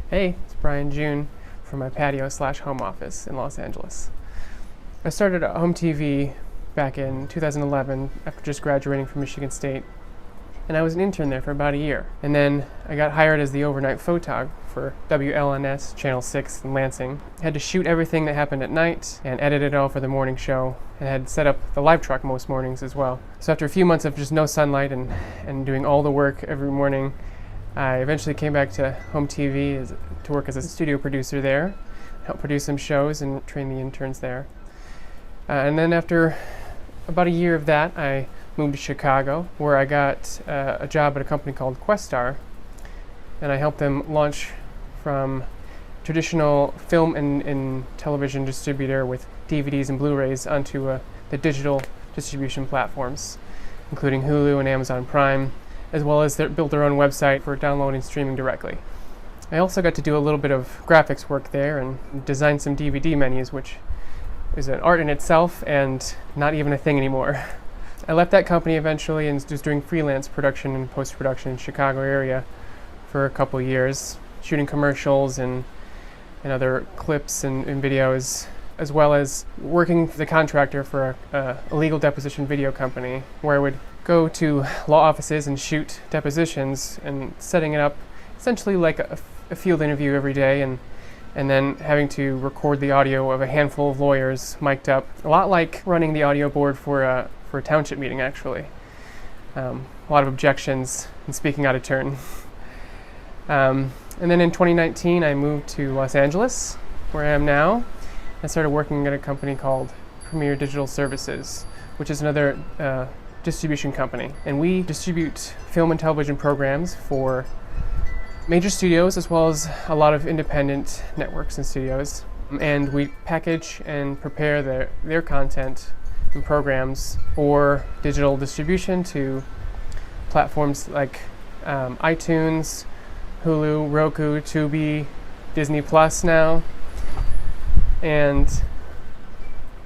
Hey, it's Brian June from my patio/home office in Los Angeles. I started at Home TV back in 2011 after just graduating from Michigan State, and I was an intern there for about a year. And then I got hired as the overnight photog for WLNS Channel 6 in Lansing. I had to shoot everything that happened at night and edit it all for the morning show, and had set up the live truck most mornings as well. So after a few months of just no sunlight and doing all the work every morning, I eventually came back to Home TV to work as a studio producer there, help produce some shows and train the interns there. And then after about a year of that, I moved to Chicago, where I got a job at a company called Questar, and I helped them launch from traditional film and television distributor with DVDs and Blu-rays onto the digital distribution platforms, including Hulu and Amazon Prime, as well as build their own website for downloading and streaming directly. I also got to do a little bit of graphics work there and design some DVD menus, which is an art in itself and not even a thing anymore. I left that company eventually and was doing freelance production and post-production in the Chicago area for a couple years, shooting commercials and other clips and videos, as well as working as a contractor for a legal deposition video company, where I would go to law offices and shoot depositions and setting it up essentially like a field interview every day, and then having to record the audio of a handful of lawyers mic'd up, a lot like running the audio board for a township meeting, actually. A lot of objections and speaking out of turn. And then in 2019, I moved to Los Angeles, where I am now. I started working at a company called Premier Digital Services, which is another distribution company. And we distribute film and television programs for major studios as well as a lot of independent networks and studios. And we package and prepare their content and programs for digital distribution to platforms like iTunes, Hulu, Roku, Tubi, Disney Plus now. And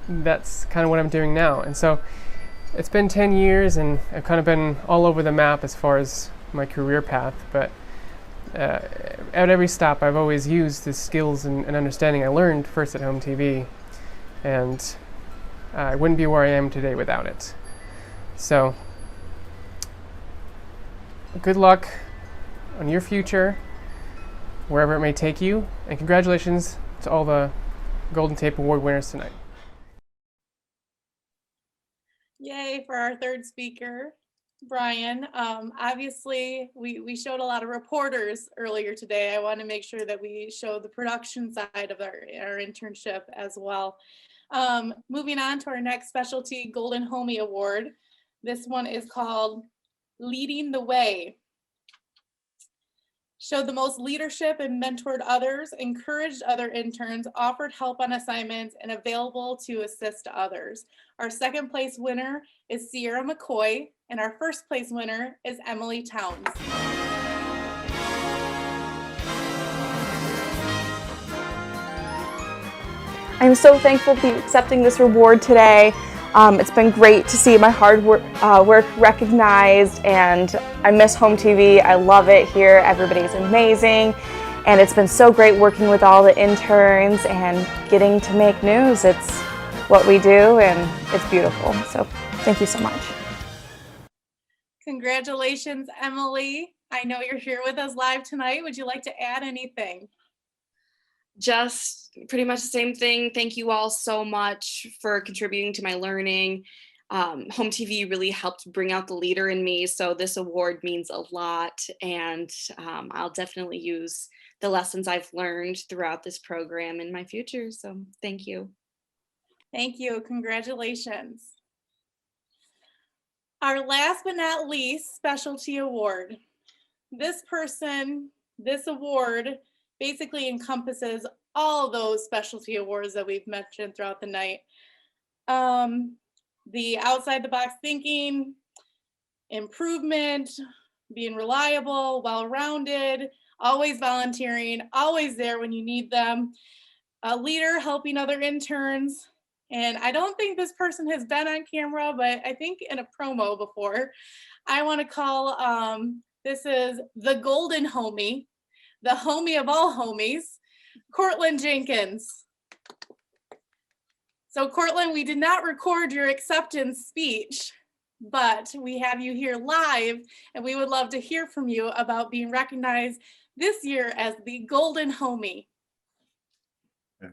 that's kind of what I'm doing now. And so it's been 10 years and I've kind of been all over the map as far as my career path, but at every stop I've always used the skills and understanding I learned first at Home TV, and I wouldn't be where I am today without it. So good luck on your future, wherever it may take you, and congratulations to all the Golden Tape Award winners tonight. Yay for our third speaker, Brian. Obviously, we showed a lot of reporters earlier today. I want to make sure that we show the production side of our internship as well. Moving on to our next specialty, Golden Homie Award. This one is called Leading the Way. Showed the most leadership and mentored others, encouraged other interns, offered help on assignments, and available to assist others. Our second place winner is Sierra McCoy, and our first place winner is Emily Towns. I'm so thankful to be accepting this reward today. It's been great to see my hard work recognized, and I miss Home TV. I love it here. Everybody's amazing, and it's been so great working with all the interns and getting to make news. It's what we do, and it's beautiful. So thank you so much. Congratulations, Emily. I know you're here with us live tonight. Would you like to add anything? Just pretty much the same thing. Thank you all so much for contributing to my learning. Home TV really helped bring out the leader in me, so this award means a lot, and I'll definitely use the lessons I've learned throughout this program in my future, so thank you. Thank you. Congratulations. Our last but not least specialty award. This award basically encompasses all those specialty awards that we've mentioned throughout the night. The outside the box thinking, improvement, being reliable, well-rounded, always volunteering, always there when you need them, a leader helping other interns. And I don't think this person has been on camera, but I think in a promo before. I want to call, this is the Golden Homie, the homie of all homies, Cortland Jenkins. So Cortland, we did not record your acceptance speech, but we have you here live, and we would love to hear from you about being recognized this year as the Golden Homie.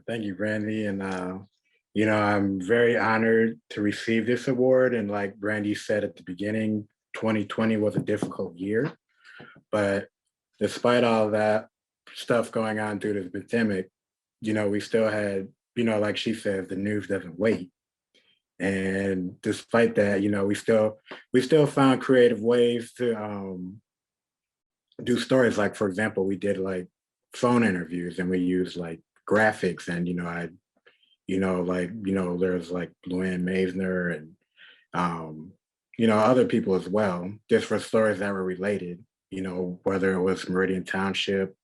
Thank you, Brandy. And, I'm very honored to receive this award. And like Brandy said at the beginning, 2020 was a difficult year. But despite all that stuff going on through this pandemic, we still had, like she said, the news doesn't wait. And despite that, we still found creative ways to do stories. Like, for example, we did like phone interviews and we used like graphics, and there's like Luann Maisner and other people as well, just for stories that were related, whether it was Meridian Township,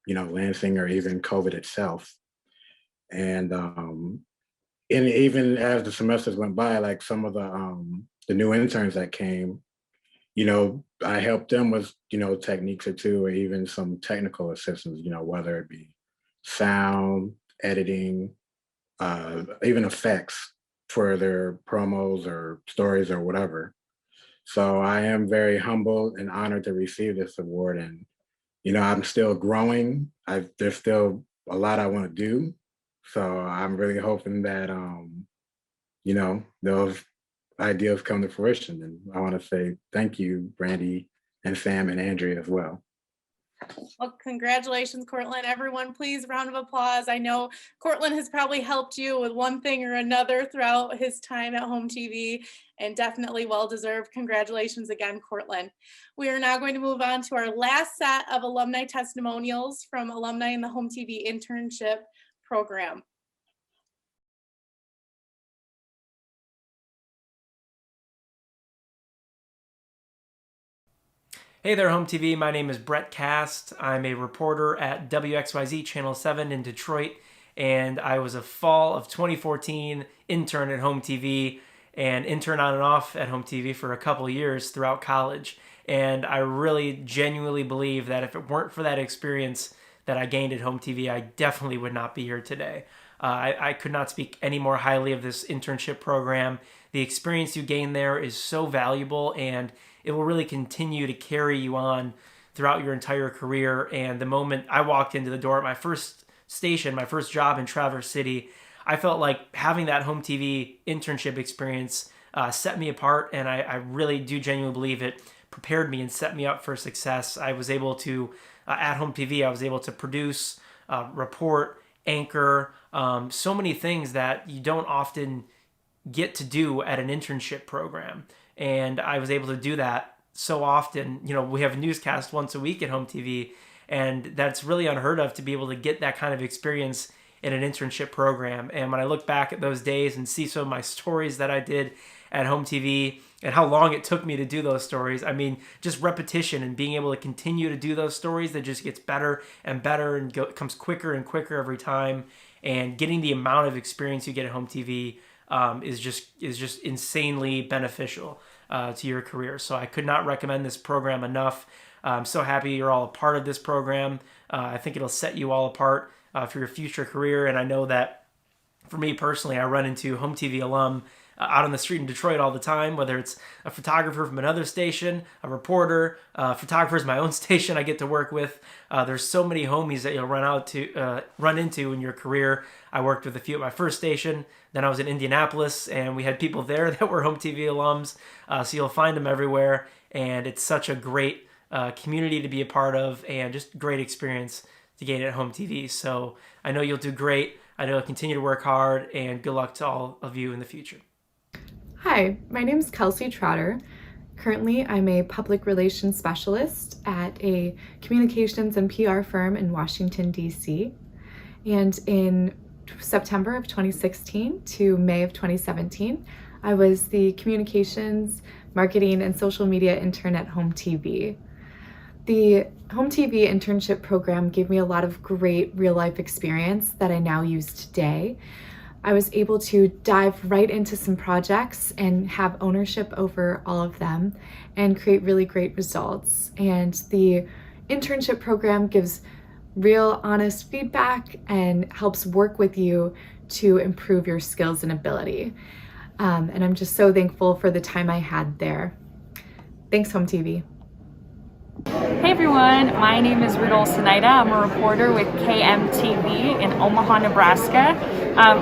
Lansing, or even COVID itself. And even as the semesters went by, like some of the new interns that came, I helped them with techniques or two, or even some technical assistance, whether it be sound, editing, even effects for their promos or stories or whatever. So I am very humbled and honored to receive this award. And, I'm still growing. There's still a lot I want to do. So I'm really hoping that, those ideas come to fruition. And I want to say thank you, Brandy and Sam and Andrea as well. Well, congratulations, Cortland. Everyone, please, round of applause. I know Cortland has probably helped you with one thing or another throughout his time at HOMTV, and definitely well-deserved. Congratulations again, Cortland. We are now going to move on to our last set of alumni testimonials from alumni in the HOMTV internship program. Hey there, HOMTV. My name is Brett Cast. I'm a reporter at WXYZ Channel 7 in Detroit, and I was a fall of 2014 intern at HOMTV and intern on and off at HOMTV for a couple years throughout college. And I really genuinely believe that if it weren't for that experience that I gained at HOMTV, I definitely would not be here today. I could not speak any more highly of this internship program. The experience you gain there is so valuable, and it will really continue to carry you on throughout your entire career. And the moment I walked into the door at my first station, my first job in Traverse City, I felt like having that HOMTV internship experience set me apart, and I really do genuinely believe it prepared me and set me up for success. I was able to, at HOMTV, I was able to produce, report, anchor, so many things that you don't often get to do at an internship program. And I was able to do that so often. We have a newscast once a week at HOMTV, and that's really unheard of to be able to get that kind of experience in an internship program. And when I look back at those days and see some of my stories that I did at HOMTV and how long it took me to do those stories, I mean, just repetition and being able to continue to do those stories that just gets better and better and comes quicker and quicker every time. And getting the amount of experience you get at HOMTV is just insanely beneficial to your career. So I could not recommend this program enough. I'm so happy you're all a part of this program. I think it'll set you all apart for your future career. And I know that for me personally, I run into HOMTV alum out on the street in Detroit all the time, whether it's a photographer from another station, a reporter, photographers my own station I get to work with. There's so many homies that you'll run into in your career. I worked with a few at my first station. Then I was in Indianapolis, and we had people there that were HOMTV alums. So you'll find them everywhere, and it's such a great community to be a part of, and just great experience to gain at HOMTV. So I know you'll do great. I know you'll continue to work hard, and good luck to all of you in the future. Hi, my name is Kelsey Trotter. Currently, I'm a public relations specialist at a communications and PR firm in Washington, D.C. And in September of 2016 to May of 2017, I was the communications, marketing, and social media intern at HOMTV. The HOMTV internship program gave me a lot of great real-life experience that I now use today. I was able to dive right into some projects and have ownership over all of them and create really great results. And the internship program gives real honest feedback and helps work with you to improve your skills and ability. And I'm just so thankful for the time I had there. Thanks, Home TV. Hey everyone, my name is Riddle Sinaida. I'm a reporter with KMTV in Omaha, Nebraska.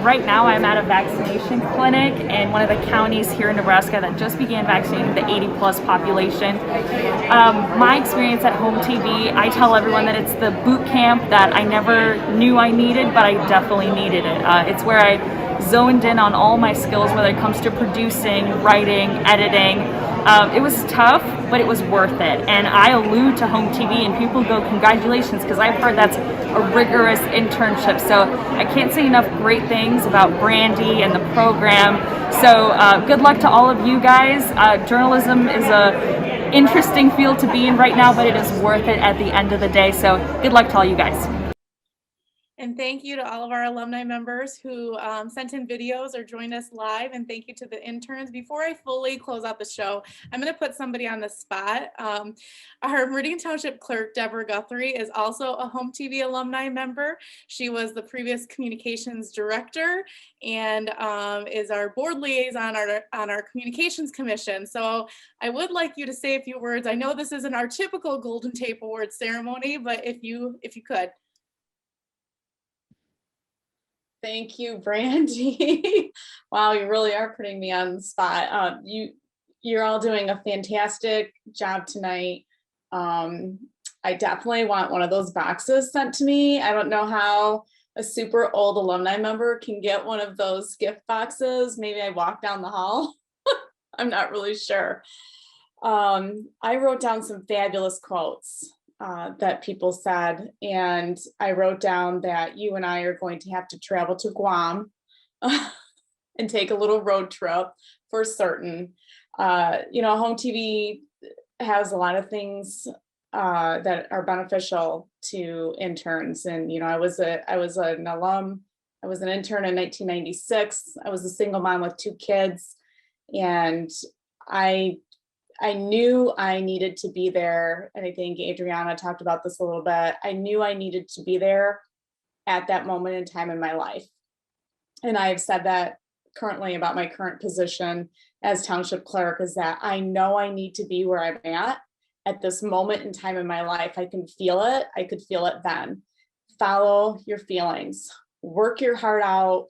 Right now I'm at a vaccination clinic in one of the counties here in Nebraska that just began vaccinating the 80 plus population. My experience at Home TV, I tell everyone that it's the boot camp that I never knew I needed, but I definitely needed it. It's where I zoned in on all my skills, whether it comes to producing, writing, editing. It was tough, but it was worth it. And I allude to Home TV and people go, congratulations, because I've heard that's a rigorous internship. So I can't say enough great things about Brandy and the program. So good luck to all of you guys. Journalism is a interesting field to be in right now, but it is worth it at the end of the day. So good luck to all you guys. And thank you to all of our alumni members who sent in videos or joined us live. And thank you to the interns. Before I fully close out the show, I'm going to put somebody on the spot. Our Meridian Township clerk, Deborah Guthrie, is also a Home TV alumni member. She was the previous communications director and is our board liaison on our communications commission. So I would like you to say a few words. I know this isn't our typical Golden Tape Award ceremony, but if you could. Thank you, Brandy. Wow, you really are putting me on the spot. You're all doing a fantastic job tonight. I definitely want one of those boxes sent to me. I don't know how a super old alumni member can get one of those gift boxes. Maybe I walk down the hall. I'm not really sure. I wrote down some fabulous quotes that people said. And I wrote down that you and I are going to have to travel to Guam and take a little road trip for certain. Home TV has a lot of things that are beneficial to interns. And, I was an alum. I was an intern in 1996. I was a single mom with 2 kids. And I knew I needed to be there. And I think Adriana talked about this a little bit. I knew I needed to be there at that moment in time in my life. And I've said that currently about my current position as township clerk is that I know I need to be where I'm at this moment in time in my life. I can feel it. I could feel it then. Follow your feelings, work your heart out,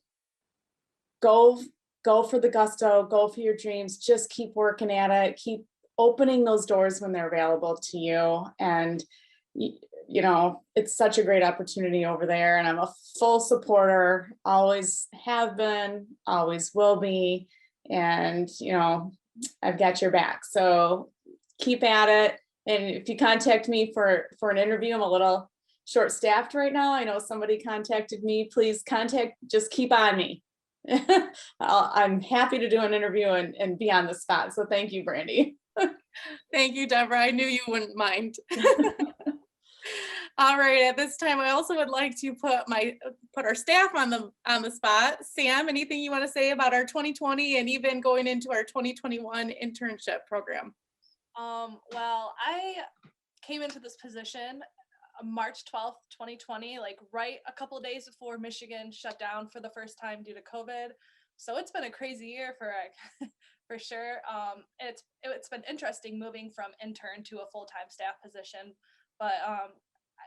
go for the gusto, go for your dreams, just keep working at it, keep opening those doors when they're available to you. And, it's such a great opportunity over there. And I'm a full supporter, always have been, always will be. And, I've got your back. So keep at it. And if you contact me for an interview, I'm a little short-staffed right now. I know somebody contacted me. Please just keep on me. I'm happy to do an interview and be on the spot. So thank you, Brandy. Thank you, Deborah. I knew you wouldn't mind. All right. At this time, I also would like to put our staff on the spot. Sam, anything you want to say about our 2020 and even going into our 2021 internship program? Well, I came into this position March 12th, 2020, like right a couple of days before Michigan shut down for the first time due to COVID. So it's been a crazy year for sure. It's been interesting moving from intern to a full-time staff position, but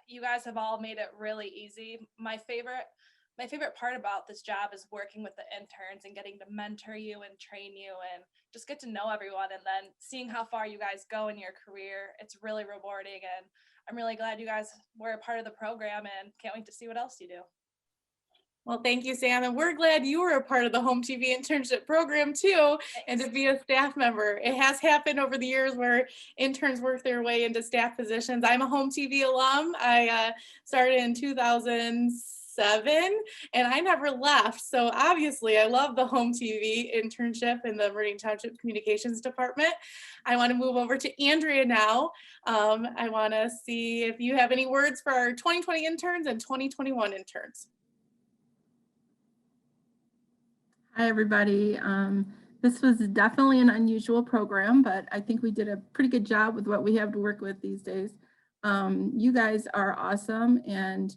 you guys have all made it really easy. My favorite part about this job is working with the interns and getting to mentor you and train you and just get to know everyone, and then seeing how far you guys go in your career. It's really rewarding, and I'm really glad you guys were a part of the program and can't wait to see what else you do. Well, thank you, Sam. And we're glad you were a part of the Home TV internship program too, and to be a staff member. It has happened over the years where interns work their way into staff positions. I'm a Home TV alum. I started in 2007 and I never left. So obviously I love the Home TV internship in the Meridian Township Communications Department. I want to move over to Andrea now. I want to see if you have any words for our 2020 interns and 2021 interns. Hi, everybody. This was definitely an unusual program, but I think we did a pretty good job with what we have to work with these days. You guys are awesome, and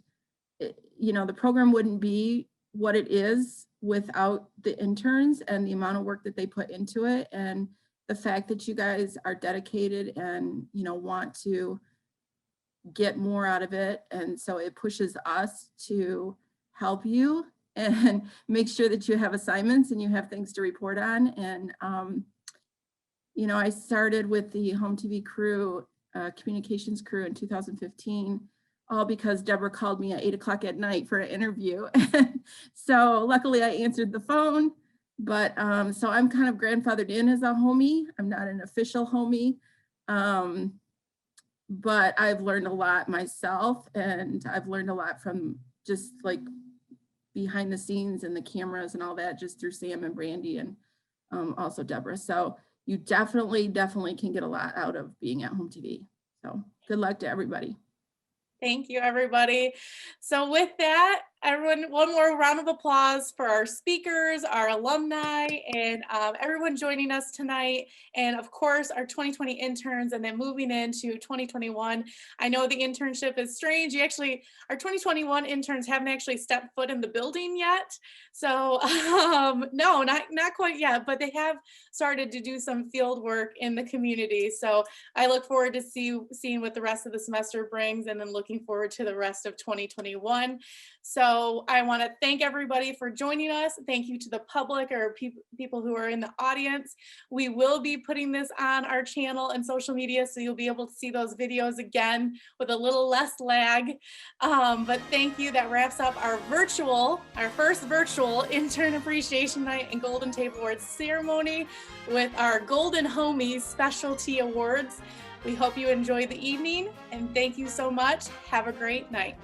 you know, the program wouldn't be what it is without the interns and the amount of work that they put into it, and the fact that you guys are dedicated and, you know, want to get more out of it. And so it pushes us to help you and make sure that you have assignments and you have things to report on. And, you know, I started with the Home TV crew, communications crew in 2015, all because Deborah called me at 8 o'clock at night for an interview. So luckily I answered the phone, but so I'm kind of grandfathered in as a homie. I'm not an official homie, but I've learned a lot myself, and I've learned a lot from just like behind the scenes and the cameras and all that, just through Sam and Brandy and also Deborah. So you definitely can get a lot out of being at Home TV. So good luck to everybody. Thank you, everybody. So with that, everyone, one more round of applause for our speakers, our alumni, and everyone joining us tonight. And of course, our 2020 interns, and then moving into 2021. I know the internship is strange. Our 2021 interns haven't actually stepped foot in the building yet. So no, not quite yet, but they have started to do some field work in the community. So I look forward to seeing what the rest of the semester brings, and then looking forward to the rest of 2021. So I want to thank everybody for joining us. Thank you to the public or people who are in the audience. We will be putting this on our channel and social media, so you'll be able to see those videos again with a little less lag. But thank you. That wraps up our first virtual Intern Appreciation Night and Golden Tape Awards ceremony with our Golden Homies Specialty Awards. We hope you enjoy the evening, and thank you so much. Have a great night.